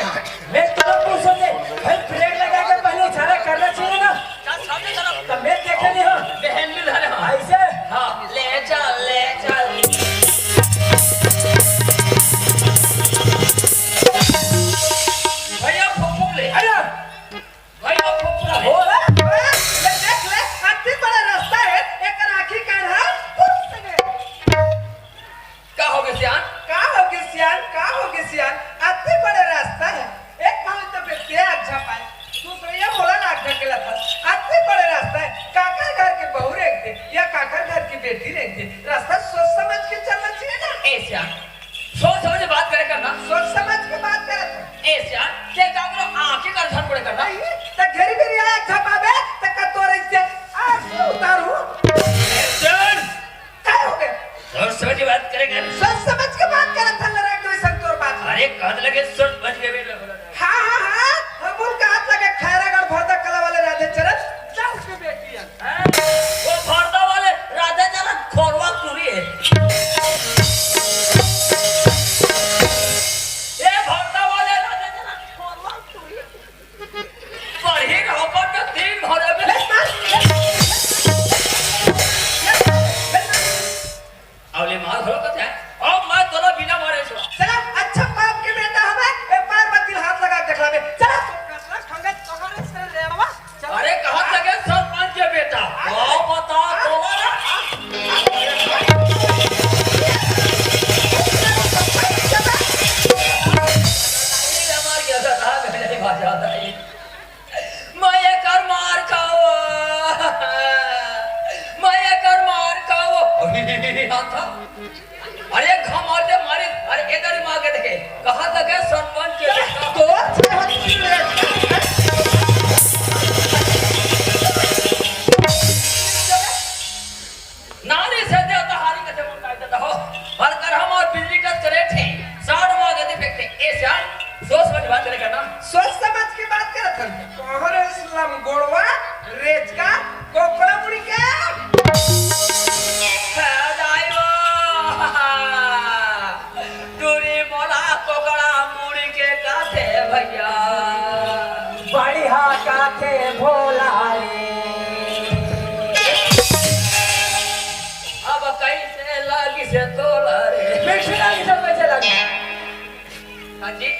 मैं तुम पूछो दे भाई ब्रेक लगा के पहले इशारा करना चाहिए ना सामने तरफ तब मैं देखे नहीं हो बहन मिल रहा है ऐसे हाँ ले चल भैया फुक ले अरे भैया फुक ले हो रे ये देख ले अति बड़ा रास्ता है एक राखी का है क्या हो गया सियान का होगी सियान अति बड़ा रास्ता है एक भाव तो बेटे अच्छा पाए दूसरा ये बोला ना अच्छा केला था अति बड़ा रास्ता है काका घर के बहू रहते या काका घर की बेटी रहती रास्ता सोच समझ के चलना चाहिए ना ए सियान सोच समझ के बात करे करना सोच समझ के बात करे ए सियान ते का करो आंखें का ध्यान पड़े करना नहीं तो घेरी घेरी आया झपावे तो कतोरे से आंसू उतारू सुन क्या हो गया सोच समझ के बात करे कर सोच समझ के बात करे था लड़ा कोई संतोर बात अरे कान लगे सोच बच गए हाँ हमूल का हाथ लगे खैरागढ़ भरदा कला वाले राधे चरण जा उसकी बेटी है वो भरदा वाले राधा जरा खोरवा पूरी है ये भरदा वाले राधा जरा खोरवा पूरी पढ़ी होकर के तीन भरे में अवले मार हो कते अब मैं तोला बिना मारे छो चला अच्छा बाप के बेटा हमें एक पार्वती हाथ लगा के देखला बे चला खंगे तोहरे से रे बाबा अरे कहां लगे सरपंच के बेटा आओ बता तोला हमार के दादा मेरे भाषा दाई मैं कर मार खाओ था अरे घमाते मारे अरे इधर मार के देखे कहां तक है सरपंच के बेटा नानी से देवता हारी कथे मुंडा देता हो हर कर हम और बिजली का करे थे साड़ मार के फेंकते ऐसा सोच समझ बात करे करना सोच समझ के बात करत हन तोहरे इस्लाम गोड़वा रेज का कोकड़ा मुड़ी के दूरी मोला कोकड़ा मुड़ी के काथे भैया बढ़िया काथे भोला रे अब कैसे लगी से तोला रे मिठला की सब कैसे लगी हाँ जी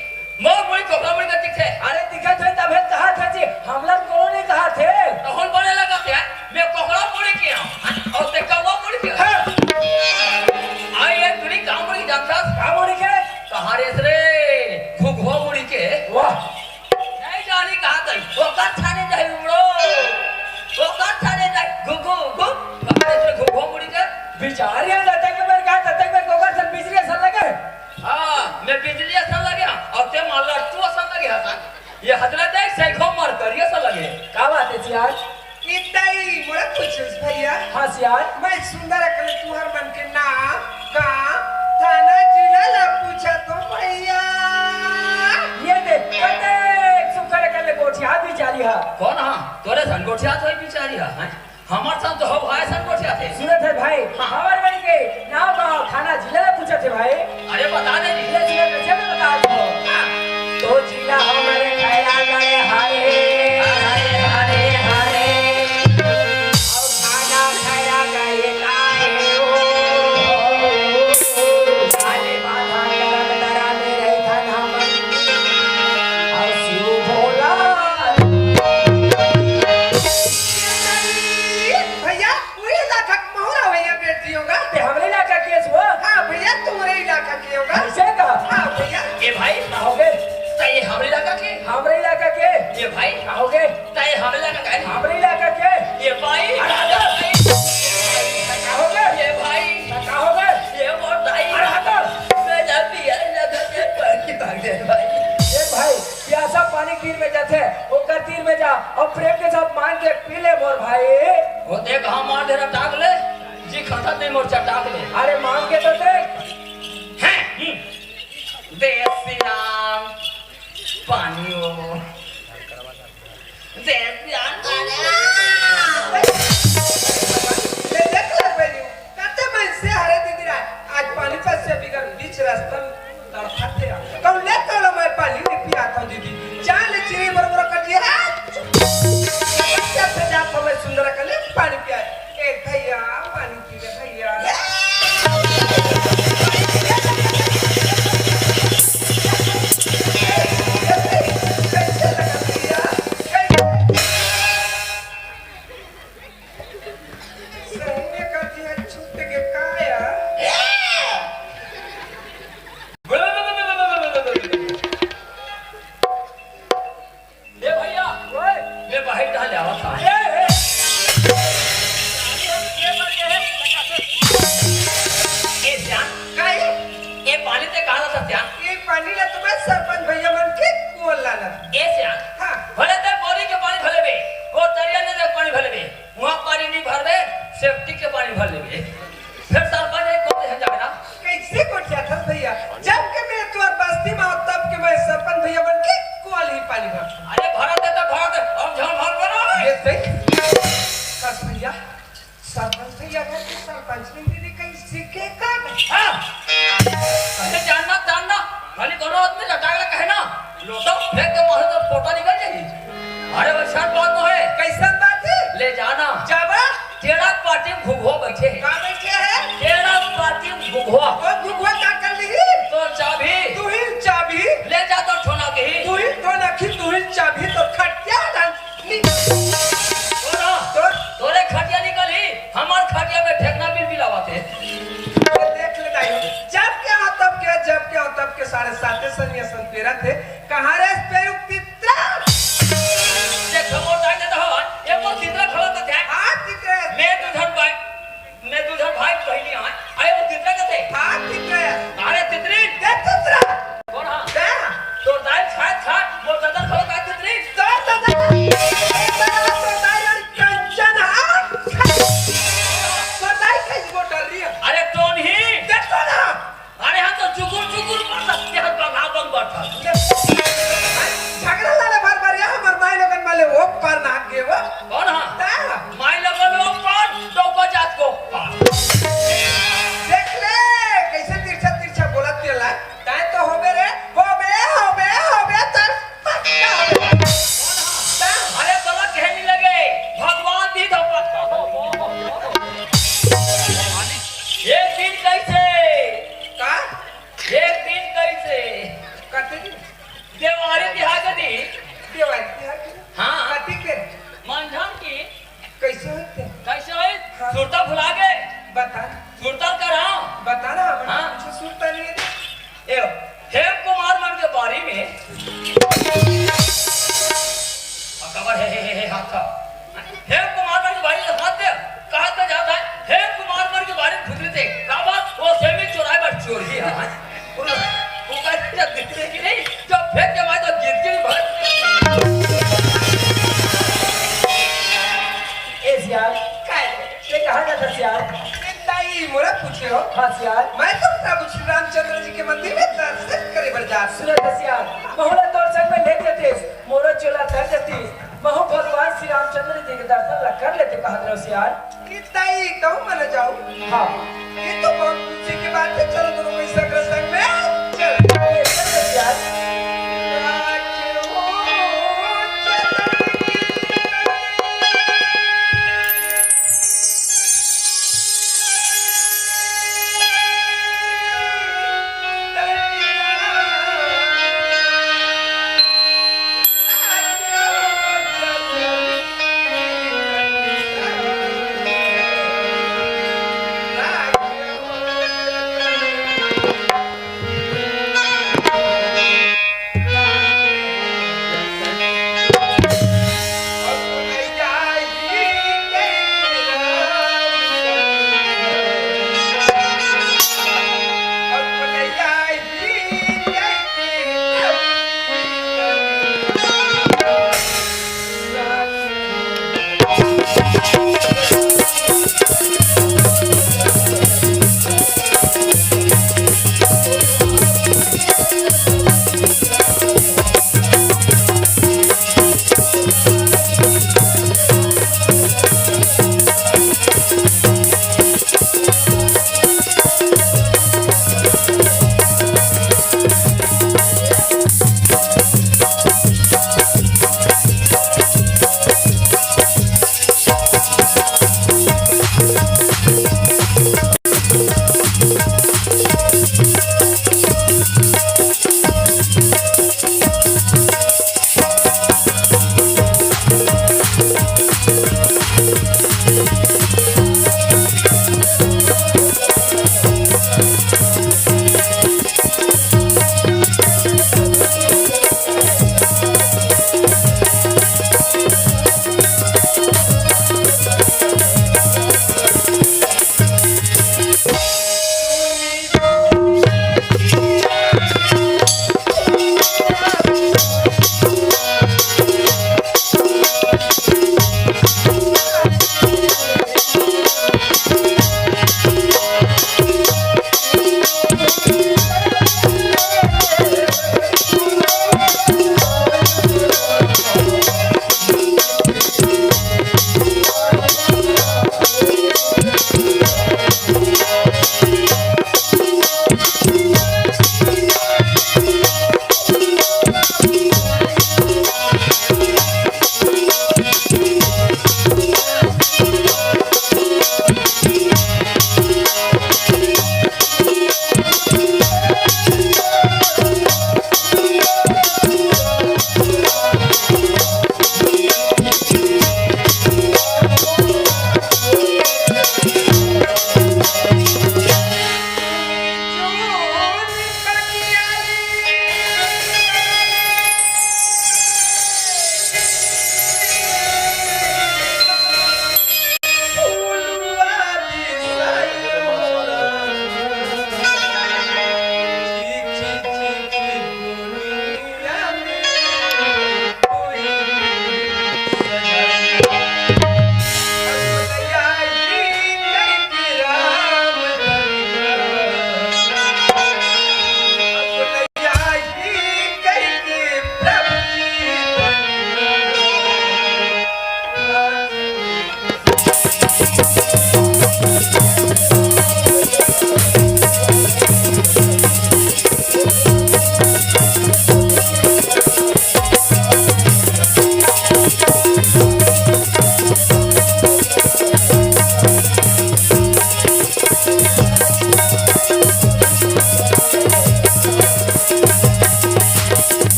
मोर मुड़ी कोकड़ा मुड़ी का दिखे अरे दिखा थे तब कहा था जी हमला कोनो नहीं कहा थे तो होल बोले लगा क्या मैं कोकड़ा मुड़ी के और ते कौवा मुड़ी के आई ये तुरी काम मुड़ी जानता का मोड़ी के कहां रे रे घुघो मुड़ी के वाह नहीं जानी कहां गई वो का थाने जाई उड़ो वो का थाने जाई घुघो कहां रे घुघो मुड़ी बिचारिया तक में का तक में गोबर सन बिजली सन लगे हां मैं बिजली सन लगे और ते मान लट्टू सन लगे हसन ये हजरत है से घमर करिए सन लगे का बात है सियार इतई मोरा पूछस भैया हां सियार मैं सुंदर अकल तुहर मन के नाम का थाना जिला ला पूछा तो भैया ये देख कते सुकर कर ले गोठिया बिचारी है कौन हां तोरे सन गोठिया तो बिचारी है हमार सन तो हो भाई सन गोठिया थे सुनत है भाई हमार बड़ी के नाम का खाना जिला ला पूछा थे भाई अरे बता दे ये जिला कैसे में बता दो तो जिला हमारे खाया गए हारे हारे हारे हारे और खाना खाया गए लाए ओ आले बाधा करन दरा में रही था नाम और शिव भोला भैया पूरे इलाका का मोहरा भैया बेटी होगा ते हमरे इलाका केस हुआ हाँ भैया तुम्हारे इलाका के होगा ऐसे का हाँ भैया ए भाई कहोगे तय हमरे लगा के हमरे इलाका के ये भाई कहोगे तय हमरे लगा के हमरे इलाका के ये भाई कहोगे ये भाई कहोगे ये बहुत भाई अरे हटो मैं जब भी लगा के पानी भाग दे भाई ये भाई प्यासा पानी तीर में जाते ओकर तीर में जा और प्रेम के साथ मान के पी ले मोर भाई वो देख हम मार दे टाक ले जी खाता नहीं मोर चटाक ले अरे मांग के तो देख हैं देसी राम पानियो देसी राम ले देख ले बेटी कते मैं से हरे दीदी रा आज पानी पास से बिगर बीच रास्ता तड़फाते कौन ले कल मैं पानी नहीं पिया था दीदी जान ले चिरी बरबर कटिया क्या से जा तो मैं सुंदर कले पानी पिया ए भैया पानी पी ले भैया कैसे लगा भैया सही में करती है छूट के काया ये भैया ओए मैं बाहर कहाँ जा रहा था ए जान काई ये पानी ते कहाँ था जान ये पानी ला तुम्हें सरपंच भैया मन के कुआं लाना ए जान हाँ भले ते बोरी के पानी भले बे वो दरिया ने ते पानी भले बे वहाँ पानी नहीं भर बे सेफ्टी के पानी भर ले बे फिर सरपंच एक को है जाना कैसे को क्या था भैया जब के मैं तुम्हार बस्ती में हूं तब के मैं सरपंच भैया बन के कुआं ही पानी भर अरे भरत है तो भरत है अब झल भर बना ये सही कस भैया सरपंच भैया घर के सरपंच ने दीदी कैसे के का हाँ अरे जानना जानना खाली दोनों आदमी लटाएगा कहे ना लोटा फेंक के मारे तो फोटा निकल जाएगी अरे वो शर्ट बात तो है कैसा बात है ले जाना जावा तेरा पार्टी में घुघुआ बैठे हैं का बैठे है तेरा पार्टी में घुघुआ वो गुगवा का कर ली तो चाबी तू ही चाबी ले जा तो ठोना के ही तू ही तो नखी तू ही चाबी तो खटिया डाल तोरा तो तोरे खटिया निकली हमार खटिया में ठेकना बिल बिलावाते देख ले दाई जब क्या हो तब क्या जब क्या हो तब के 7.5 सन या सन 13 थे कहां रे पे उक्तित्रा देख वो टाइम देता हो ये वो चित्रा खड़ा तो थे हां तित्रा मैं तुझन भाई पहली आए आए वो चित्रा के थे हां तित्रा अरे तितरी देख तित्रा कौन हां दे तो दाल छाट वो ददन खड़ा का तितरी तो दाई और कंचन हां तो दाई कैसे बोतल रही है अरे टोन ही देख तो ना अरे हम तो चुकुर पर सकते हैं बंगा बंग बैठा झगड़ा लाले भर भर या हमर माई लगन वाले वो पर ना के वो कौन हां दा माई लगल वो पर तो को जात को पर देख ले कैसे तिरछा बोलत तेला ताए तो होबे रे होबे तर पक्का होबे दा अरे तोला कहने लगे भगवान दी तो एक दिन कैसे का एक दिन कैसे कते दिन देवारी बिहार दी देवाई बिहार की हाँ। कति के मंझन की कैसे होते कैसे हुई सुरता भुला गए बता सुरता कराओ बता ना हम हाँ। कुछ सुनता नहीं है ए हेम कुमार मन के बारे में खबर है हाथ का हेम कुमार मन के बारे में हाथ दे कहा तो जाता है हेम कुमार मन के बारे में मोरा पूछे हो हाँ सियार मैं तो प्रभु श्री रामचंद्र जी के मंदिर में दर्शन करे बर जा सुनत सियार बहुला तोर संग में ले जते मोरा चोला धर जती बहु भगवान श्री रामचंद्र जी के दर्शन ला कर लेते कहत रहो सियार किताई तो मन जाओ हाँ ये तो बहुत खुशी की बात है चलो दोनों कोई संग में चल चल सियार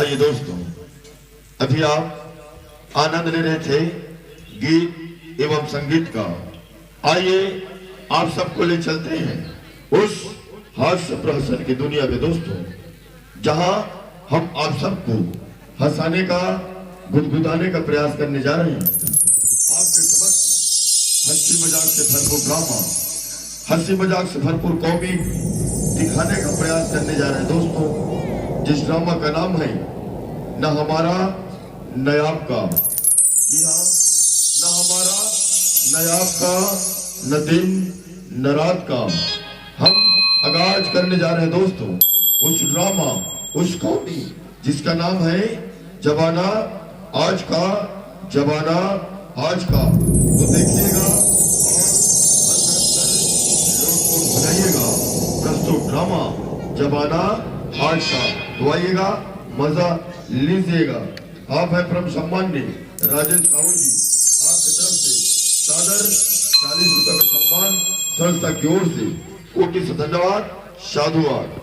आइए दोस्तों, अभी आप आनंद ले रहे थे गीत एवं संगीत का। आइए आप सबको ले चलते हैं उस हास्य प्रहसन की दुनिया में दोस्तों, जहां हम आप सबको हंसाने का, गुदगुदाने का प्रयास करने जा रहे हैं। आपके समक्ष हंसी मजाक से भरपूर ड्रामा, हंसी मजाक से भरपूर कॉमिक दिखाने का प्रयास करने जा रहे हैं दोस्तों, जिस ड्रामा का नाम है न हमारा न आपका। जी हाँ, न हमारा न आपका, न दिन न रात का। हम आगाज करने जा रहे हैं दोस्तों उस ड्रामा, उस कॉमेडी जिसका नाम है जमाना आज का, जमाना आज का। तो देखिएगा और लोग को बुलाइएगा प्रस्तुत ड्रामा जमाना आज का। तो आइएगा, मजा लीजिएगा। आप है परम सम्मान्य राजेश साहू जी, आपकी तरफ से सादर 40 रुपए का सम्मान संस्था की ओर से कोटि से धन्यवाद, साधुवाद।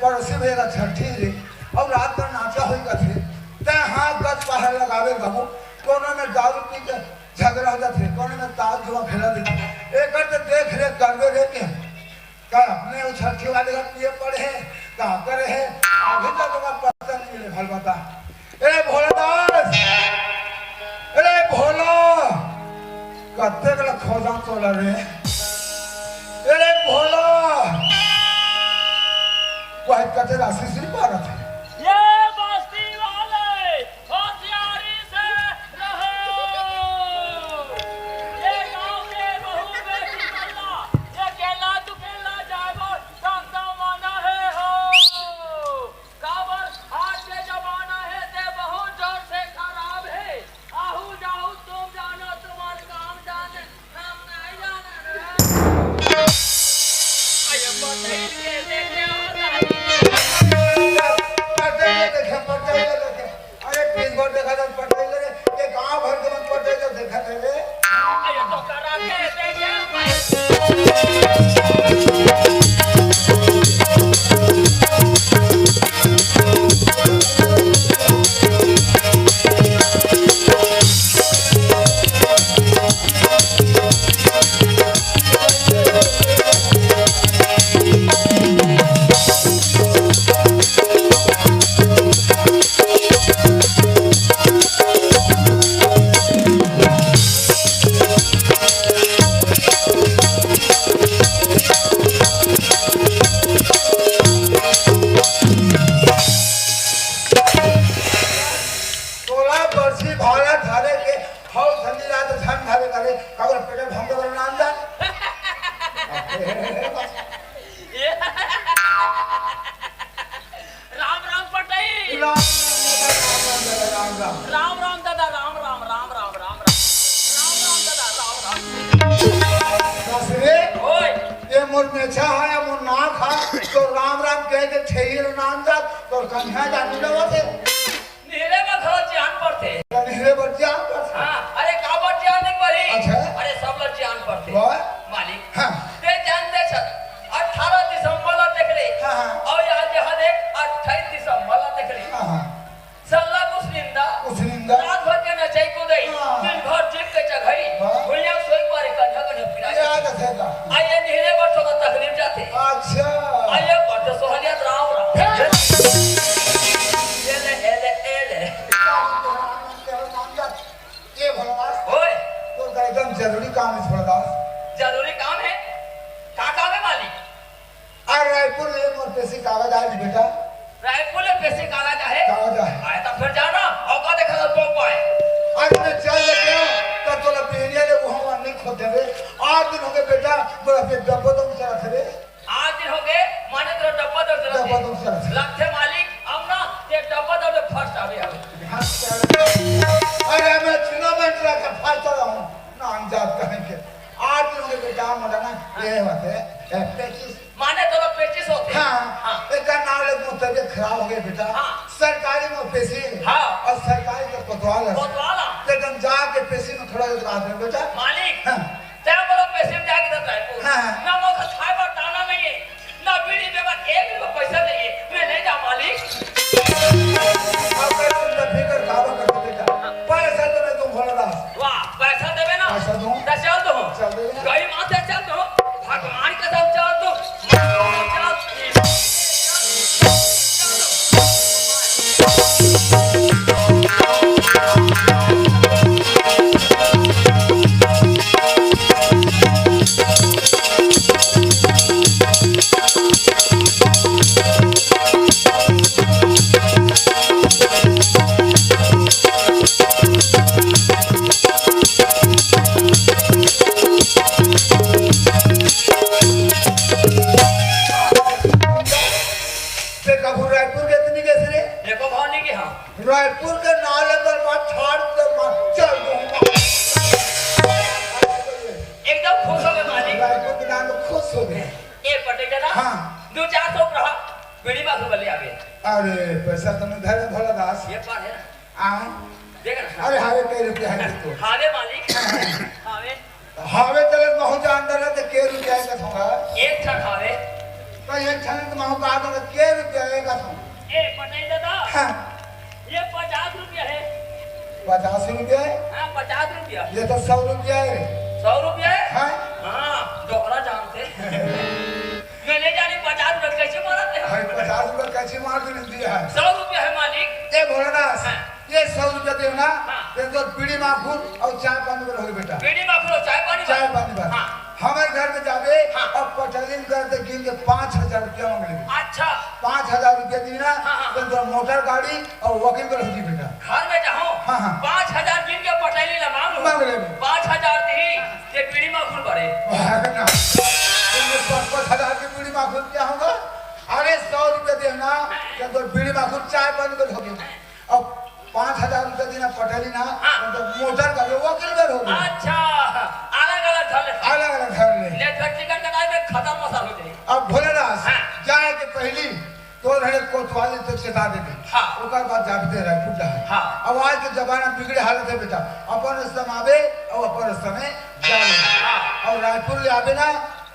पड़ोसी भैया छठी रे और रात पर नाचा हुई कथे ते हाथ गज पहल लगावे गमो कोनो में दारू पी के झगड़ा हो जाते कौन में ताज जुआ खेला देते एक करते देख रे करवे रे के का अपने वो छठी वाले का पिए पड़े हैं कहाँ करे हैं अभी तक तुम्हारा पता नहीं मिले भल बता ए भोलादास अरे भोला कत्ते गला खोजा तोला रे अरे भोला वही कते राशि से पारा थे ये बस्ती वाले होशियारी से रहो। ये गांव के बहू बेटी मल्ला, ये केला दुकेला जाएगा संता माना है हो। काबर हाथ से जमाना है ते बहुत जोर से खराब है। आहू जाहू तुम जानो तुम्हारे काम जाने हम नहीं जाने रे। आये बताइए देखने आता है। अरे तीन बार देखा था पटेल रे ये गांव भर के मन पटेल देखा थे रे आये तो करा के देखे राम राम पटाई राम राम दादा राम राम राम राम राम राम राम राम दादा राम राम ओए ये मोर मेछा है मोर नाक है तो राम राम कह के छेहिर नाम जा तो कन्या जान लेवा थे नीरे में घर जान पड़ते नीरे बच्चा हां अरे का बात जान नहीं पड़ी अच्छा अरे सब लोग जान पड़ते वाह मालिक हां ते जानते छ 18 दिसंबर ला देख ले हां और आज यहाँ देख 28 दिसंबर ला देख ले हां सल्ला कुसलिंदा रात भर के नचाई को गई दिन भर चिप के चघई भुलिया सोई पारे कन्या कन्या फिरा याद है का आइए नीले वर्षों का तकलीफ जाते अच्छा आइए करते सोहलियत राम राम एले ये भगवान ओए तो एकदम जरूरी काम है भगवान जरूरी काम है का काम है मालिक और रायपुर ले मोर पैसे कागज आज बेटा रायपुर में पैसे काला जाए कागज है आए तब फिर जाना और का देखा तो पाए आज मैं चल गया तो तोला पेरिया ले वो हम नहीं खोते रे 8 दिन हो गए बेटा बड़ा पे डब्बा तो चला थे रे 8 दिन हो गए माने तो डब्बा तो चला लगते मालिक हम ना ये डब्बा तो फर्स्ट आवे अरे मैं चुनाव में ट्रक का फास्ट रहा हूं नाम जात कहें के 8 दिन हो गए बेटा मोला ना ये बात है 25 माने तो 25 होते हां एक का नाम ले मुझ तबीयत खराब हो गई बेटा सरकारी में पैसे हां और सरकारी का कोतवाल है कोतवाला लेकिन जाके पैसे में खड़ा हो आदमी बेटा मालिक हां ते बोलो पैसे में जाके देता है हां ना वो का खाए पर दाना नहीं है ना बीड़ी में एक भी पैसा नहीं है मैं नहीं जा मालिक अब तुम फिकर काबा कर बेटा पैसा तो मैं तुम भोला दास वाह पैसा देबे ना पैसा दूं तो चल दो चल दे गई माते चल दो भगवान का सब चल दो रायपुर के नाले पर बात छाड़ दे चल दूंगा एकदम खुश हो गए मालिक रायपुर के नाम में खुश हो गए ये पटे जना हाँ 2-400 रहा बीड़ी बात बोले आगे अरे पैसा तुमने धरे भोला दास ये पार है ना आ देख ना अरे हावे कई रुपया है तो हावे मालिक हावे हावे चले महू जान दे तो के रुपया का होगा एक छन हावे तो एक छन तो महू का दे के रुपया का होगा ए पटे दादा हां ये 50 रुपया है 50 रुपया है। हाँ 50 रुपया। ये तो 100 रुपया है। 100 रुपया है? हाँ हाँ डोकरा जानते मैं ले जानी 50 रुपया कैसे मारते हैं? भाई 50 रुपया कैसे मार दिया है? 100 रुपया है मालिक। ये भोलादास हाँ। ये 100 रुपया दे ना हाँ। ये तो बीड़ी माखून और चाय पानी में रहोगे बेटा। बीड़ी माखून और चाय पानी। चाय पानी बस। हाँ। हमारे घर में जावे हाँ। और पटलिन करते गिन के 5000 रुपया मांग लेंगे। अच्छा 5000 रुपया दीना हाँ, हाँ। तो मोटर गाड़ी और वकील को रख दी बेटा। घर में जाओ हाँ, हाँ। 5000 दिन के पटेली ला मांग लो। मांग ले 5000 दी ये बीड़ी माखून भरे। भागना 5000 की बीड़ी माखून क्या होगा? अरे 100 रुपया देना तो बीड़ी माखून चाय पानी को रहोगे और 5000 रुपया देना पटेली ना तो मोटर गाड़ी वकील में रहोगे। अच्छा अलग अलग घर ले। अलग अलग घर में ले टिकट कटाए में खत्म मसाल हो जाए। अब भोलेदास हाँ। जाए के पहली तो रहे कोतवाली तो चेता देते। हाँ। ओकर बाद जाते रहे पूजा है। हाँ। अब आज के जमाना बिगड़े हालत है बेटा। अपन रास्ता में आवे और अपन रास्ता में जावे। हाँ। और रायपुर ले आवे ना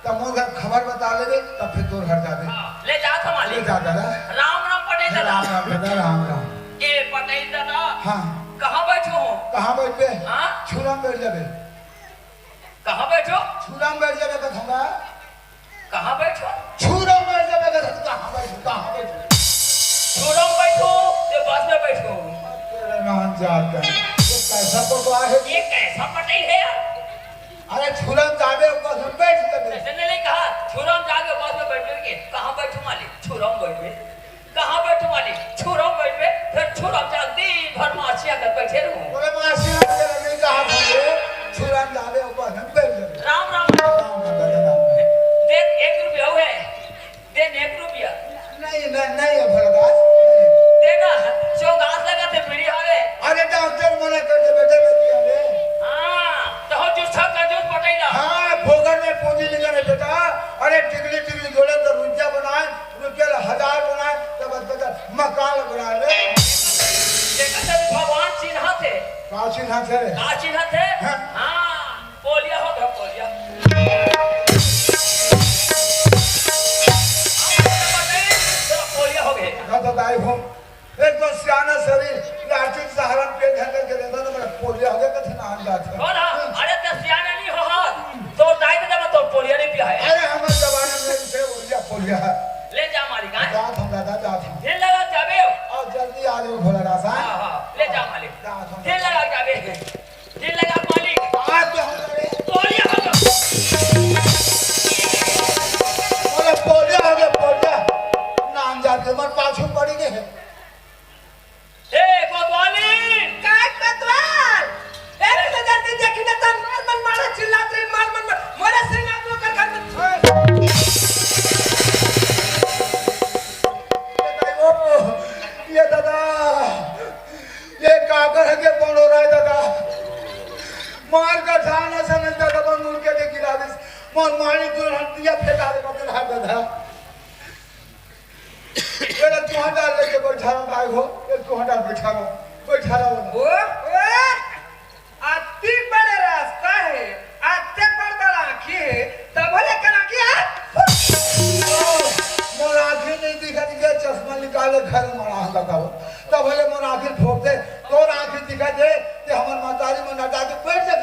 तब मोर घर खबर बता लेवे तब फिर तोर घर जावे। ले जा था ले मालिक। जा दादा। राम राम पटेल दादा। राम राम दादा राम राम। ए पटेल दादा हाँ कहाँ बैठो हो? कहाँ बैठे? हाँ छुरा में बैठ जावे। कहाँ बैठो? छुरा में बैठ जावे कथूंगा। कहाँ बैठो? छुरा में बैठ जावे कथूंगा। कहाँ बैठो? कहाँ बैठो? छोड़ो बैठो ये बस में बैठो। तेरा नाम जाता है। ये कैसा कोतवाल है? ये कैसा पटेल है यार? अरे छुरा में जावे ऊपर से बैठ जावे। ऐसे नहीं कहा छोड़ो जाके बस में बैठोगे। कहाँ बैठो मालिक? छोड़ो बैठे। कहाँ बैठो मालिक? छोड़ो बैठे फिर छोड़ो जल्दी भर माछिया कर बैठे रहो। बोले मासी ने नहीं कहा था छुरा में जावे ऊपर से बैठ जावे। राम राम। राम राम। दे 1 रुपया है। दे 1 रुपया। नहीं है भरदास। देना जो घास लगा थे पीढ़ी हारे। अरे डॉक्टर मना कर दे बेटे बेटी अरे। हाँ तो जो छक का जो पटेला। हाँ भोगर में पूंजी नहीं करे बेटा। अरे टिकली टिकली जोड़े तो रुपया बनाए रुपया 1000 बनाए तब बेटा मकान बनाए रे। देखा था भगवान चिन्ह थे। काशी ना थे। का चिन्ह थे? हाँ। हाँ पोलिया हो गया पोलिया। पोलिया हो गए। ना तो दाई हो एक तो सियाना शरीर लाठी सहारा पे घर करके देता तो मेरा पोलिया हो गया कथे ना अंदाज है। कौन है? अरे तो सियाना नहीं हो हाथ तो दाई दे मैं तो पोलिया नहीं पिया है। अरे हमारे जमाने में से पोलिया पोलिया ले जा मालिक। हाँ जात हम दादा जात हम दिल लगा जाबे। और जल्दी आ जाओ भोला रासा। हाँ हाँ ले जा मालिक। जात हम दिल लगा जाबे। दिल लगा मालिक। आज तो हम करे पोलिया हो गया। बोले पोलिया हो गया पोलिया नाम जाके मर पाछू पड़ी गए। ए कोतवाली काय कोतवाल एक तो जल्दी देखी ना तन मन मारा चिल्लाते मार मोरे से ना तो कर ये दादा ये काकर है के बोलो रहा है दादा मार का थाना से नहीं दादा बन मुड़ के देखी राविस मोर मारी दूर हटिया फेंका दे बदल हाथ दादा ये तू हटा लेके बैठा रहा भाई हो ये तू हटा बैठा रहा ओ अति बड़े रास्ता है अति बड़ा आँखी है तब बोले करा क्या मोर आँखें नहीं दिखा दिखे चश्मा निकाले घर में रहा दादा तब बोले मोर आँखें ठोकते तोर आँखें दिखा दे कि हमार मातारी में नटा के बैठ जा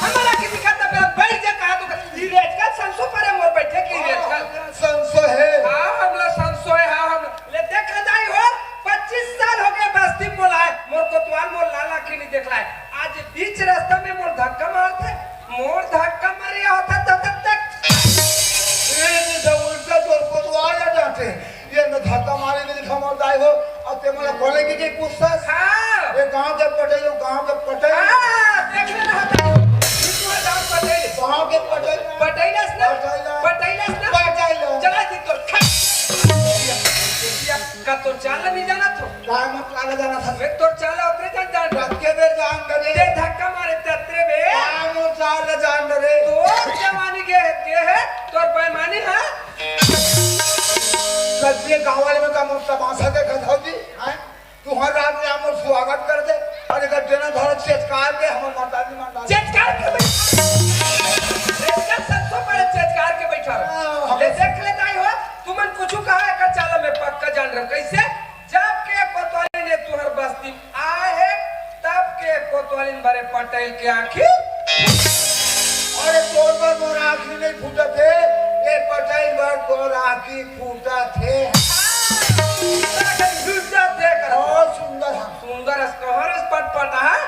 हमारा की दिक्कत है बैठ जा कहा तो नीरज का संसो पर मोर बैठे की नीरज का संसो है हां हम लोग संसो है हां हम ले देख ले जाई हो 25 साल हो गए बस्ती बोलाए मोर कोतवाल मोर लाला की नहीं देखला है आज बीच रास्ता में मोर धक्का मारते मोर धक्का मारिया होता तब तक ये तो उल्टा जोर को तो आ जाते ये न धक्का मारे में लिखा मोर दाई हो अब ते मला बोले कि पूछतास हां ये गांव के पटेल हां देख ले रहा था तू जान पटेल गांव के पटेल पटेलस ना चला जी तो का तो चाल नहीं जाना तो काय मत लागा जाना था वे तो चाल उतरे जान रात के बेर जान करे ये धक्का मारे तत्रे बे काय मत चाल जान करे तो जवानी के है तोर बेईमानी है कभी गांव वाले में का मोर तमाशा देखा था जी हैं तुम्हारे रात में हमर स्वागत कर दे और एक देना धर चेचकार के हमर माताजी माता चेचकार के इसका सबसे बड़े चेचकार के बैठा ले देख ले जाई हो तुमन कुछ कहा है का चाल में पक्का जान रहा कैसे जब के कोतवाली ने तुहर बस्ती आए है राखी फूटा थे दूसरा देख बहुत सुंदर है सुंदर कहर पटपट है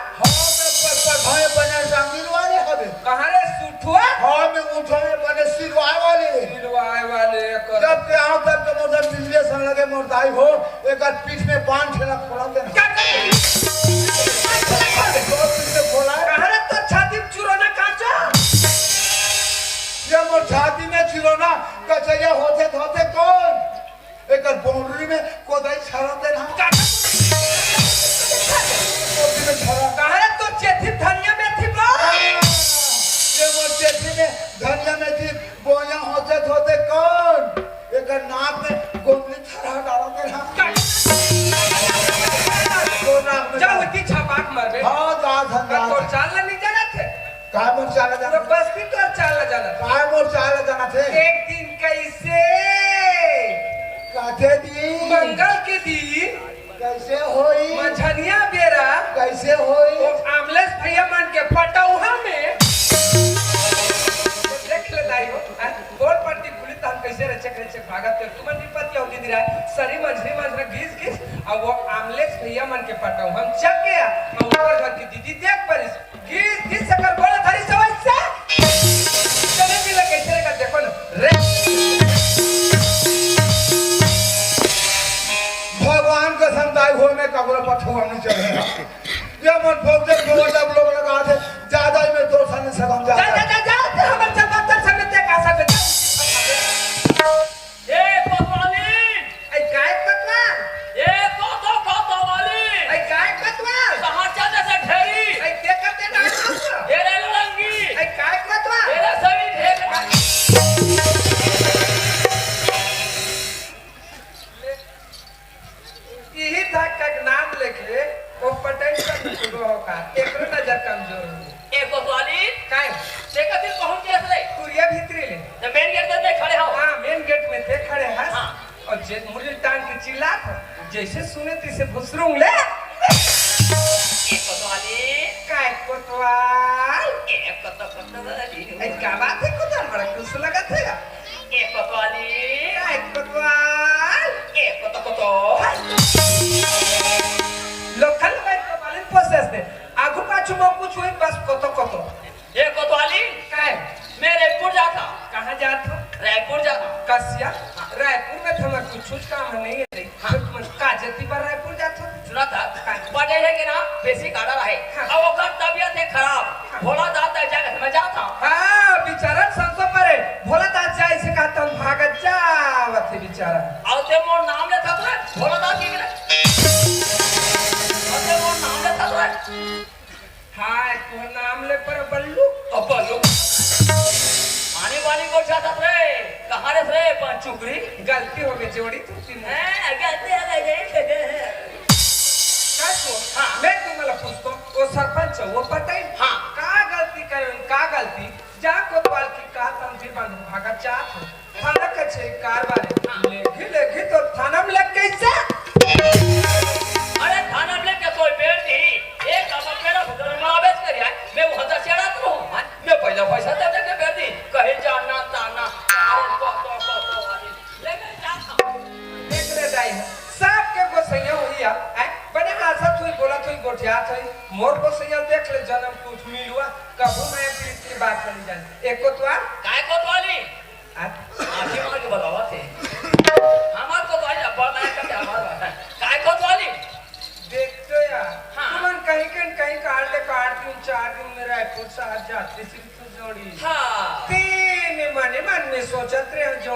भाई बने रंगीन वाले हवे कहाँ रे सुठुआ हाँ में उठो में बने सिरवाए वाले सिलवाए वाले जब के आओ तब तो मोर बिजली सन लगे मोर दाई हो एक पीठ में 5 ठेला खोला देना क्या कर दो पीठ में खोला कहाँ रे तो छाती में चुरोना काचा ये मोर छाती में चिरोना कचैया होते होते कौन एक बाउंड्री में कोदाई छाड़ा देना कोदाई में छाड़ा कहाँ रे तो चेथी धनिया में थी बा ये मोर चेथी में धनिया में थी बोया होते होते कौन एक नाक में गोमली छाड़ा डाला देना दो नाक में जा उठी छपाक मरबे हाँ जा धंधा तो चाल नहीं जाना थे काय मोर चाला तो जाना बस्ती तो चाल जाना था काय मोर चाला जाना थे एक दिन कैसे काथे दी मंगल के दिन कैसे होई मझनिया बेरा कैसे होई वो आमलेस भैया मन के पटौहा में देख ले दाई हो गोल पट्टी खुली तो हम कैसे रचक भागत कर तुमन विपत्ति होती दिरा सरी मझरी घिस और वो आमलेस भैया मन के पटौहा हम चक गया और ऊपर घर की दीदी देख परिस घिस सकर बोला धरी समस्या चले दिला कैसे रे का देखो ना रे भगवान का संताई हो में कबूल पठवा नहीं चलेगा ये मन भोग दे दो सब लोग लगा थे ज्यादा ही में तो सामने से हम जा जा जा हमर चलबत्तर संग ते का सकते ए कोतवाली आई काय कतवा ए कोतवाली आई काय कतवा कहां चले से ढेरी आई के करते ना ये रे लंगी आई काय कतवा तेरा सभी ढेर यही था का नाम लेके वो पटन का शुरू होगा एकरो नजर कमजोर हो ए कोतवाली काय से कदिन पहुंच गए रे कुरिया भीतरी ले तो मेन गेट पे खड़े हो हां मेन गेट में थे खड़े हैं हाँ। और जे मुरली टांग के चिल्ला जैसे सुने तैसे भुसरूंग ले ए कोतवाली काय कोतवाल ए कोतवाली आई का बात है कोतवाल बड़ा खुश लगा थे ए कोतवाली काय कोतवाल ए कोतो लोकल में कपालिन प्रोसेस दे आगु पाछू में कुछ हुई बस कोतो ए कोतवाली काय मैं रायपुर जाता कहां जात हो रायपुर जाता कसिया रायपुर में तो मैं कुछ काम नहीं है रे हाँ तुम काजती पर रायपुर जात हो सुना था बड़े है कि ना बेसी काड़ा रहे अब ओकर तबीयत है खराब भोला दादा जगह में जाता हां बेचारा संतो परे भोला दादा जाय से का तुम भागत जावत है बेचारा और ते मोर नाम ले था रे भोला दादा की और ते मोर नाम ले था रे हां तो नाम ले पर बल्लू अब बोलो आने वाली को जाता रे कहां रे पंचुकरी गलती हो गई जोड़ी तो तीन हैं गलती आ गई कासो हाँ। मैं तुम्हाला पूछतो वो सरपंच वो पता है हाँ। का गलती करे का गलती जा कोतवाल की का तंत्री बंद भागा चाहत हो थाना के छे कारबारे लेखी तो थाना में लग कैसे अरे थाना में के कोई पेड़ थी एक अब मेरा घर में आवेश कर यार मैं वो हदा चढ़ा तो हूं मैं पहले पैसा दे के पेड़ थी कहीं जाना ताना तो ले मैं जाता देख ले जाई सब के गोसैया होइया आ बने आशा थोई बोला थोई गोठिया थई मोर गोसैया देख ले जन्म कुछ मिलुआ कबू मैं प्रीत की बात नहीं जान एक कोतवाल काय कोतवाली आखिर में के बतावा थे हमार कोतवाली अब मैं क्या हमार बात है काय कोतवाली देख तो यार हाँ। तुमन कहीं काट ले काट 4 दिन में रायपुर से आज जाते सिर्फ जोड़ी हां तीन मन में सोचत रहे जो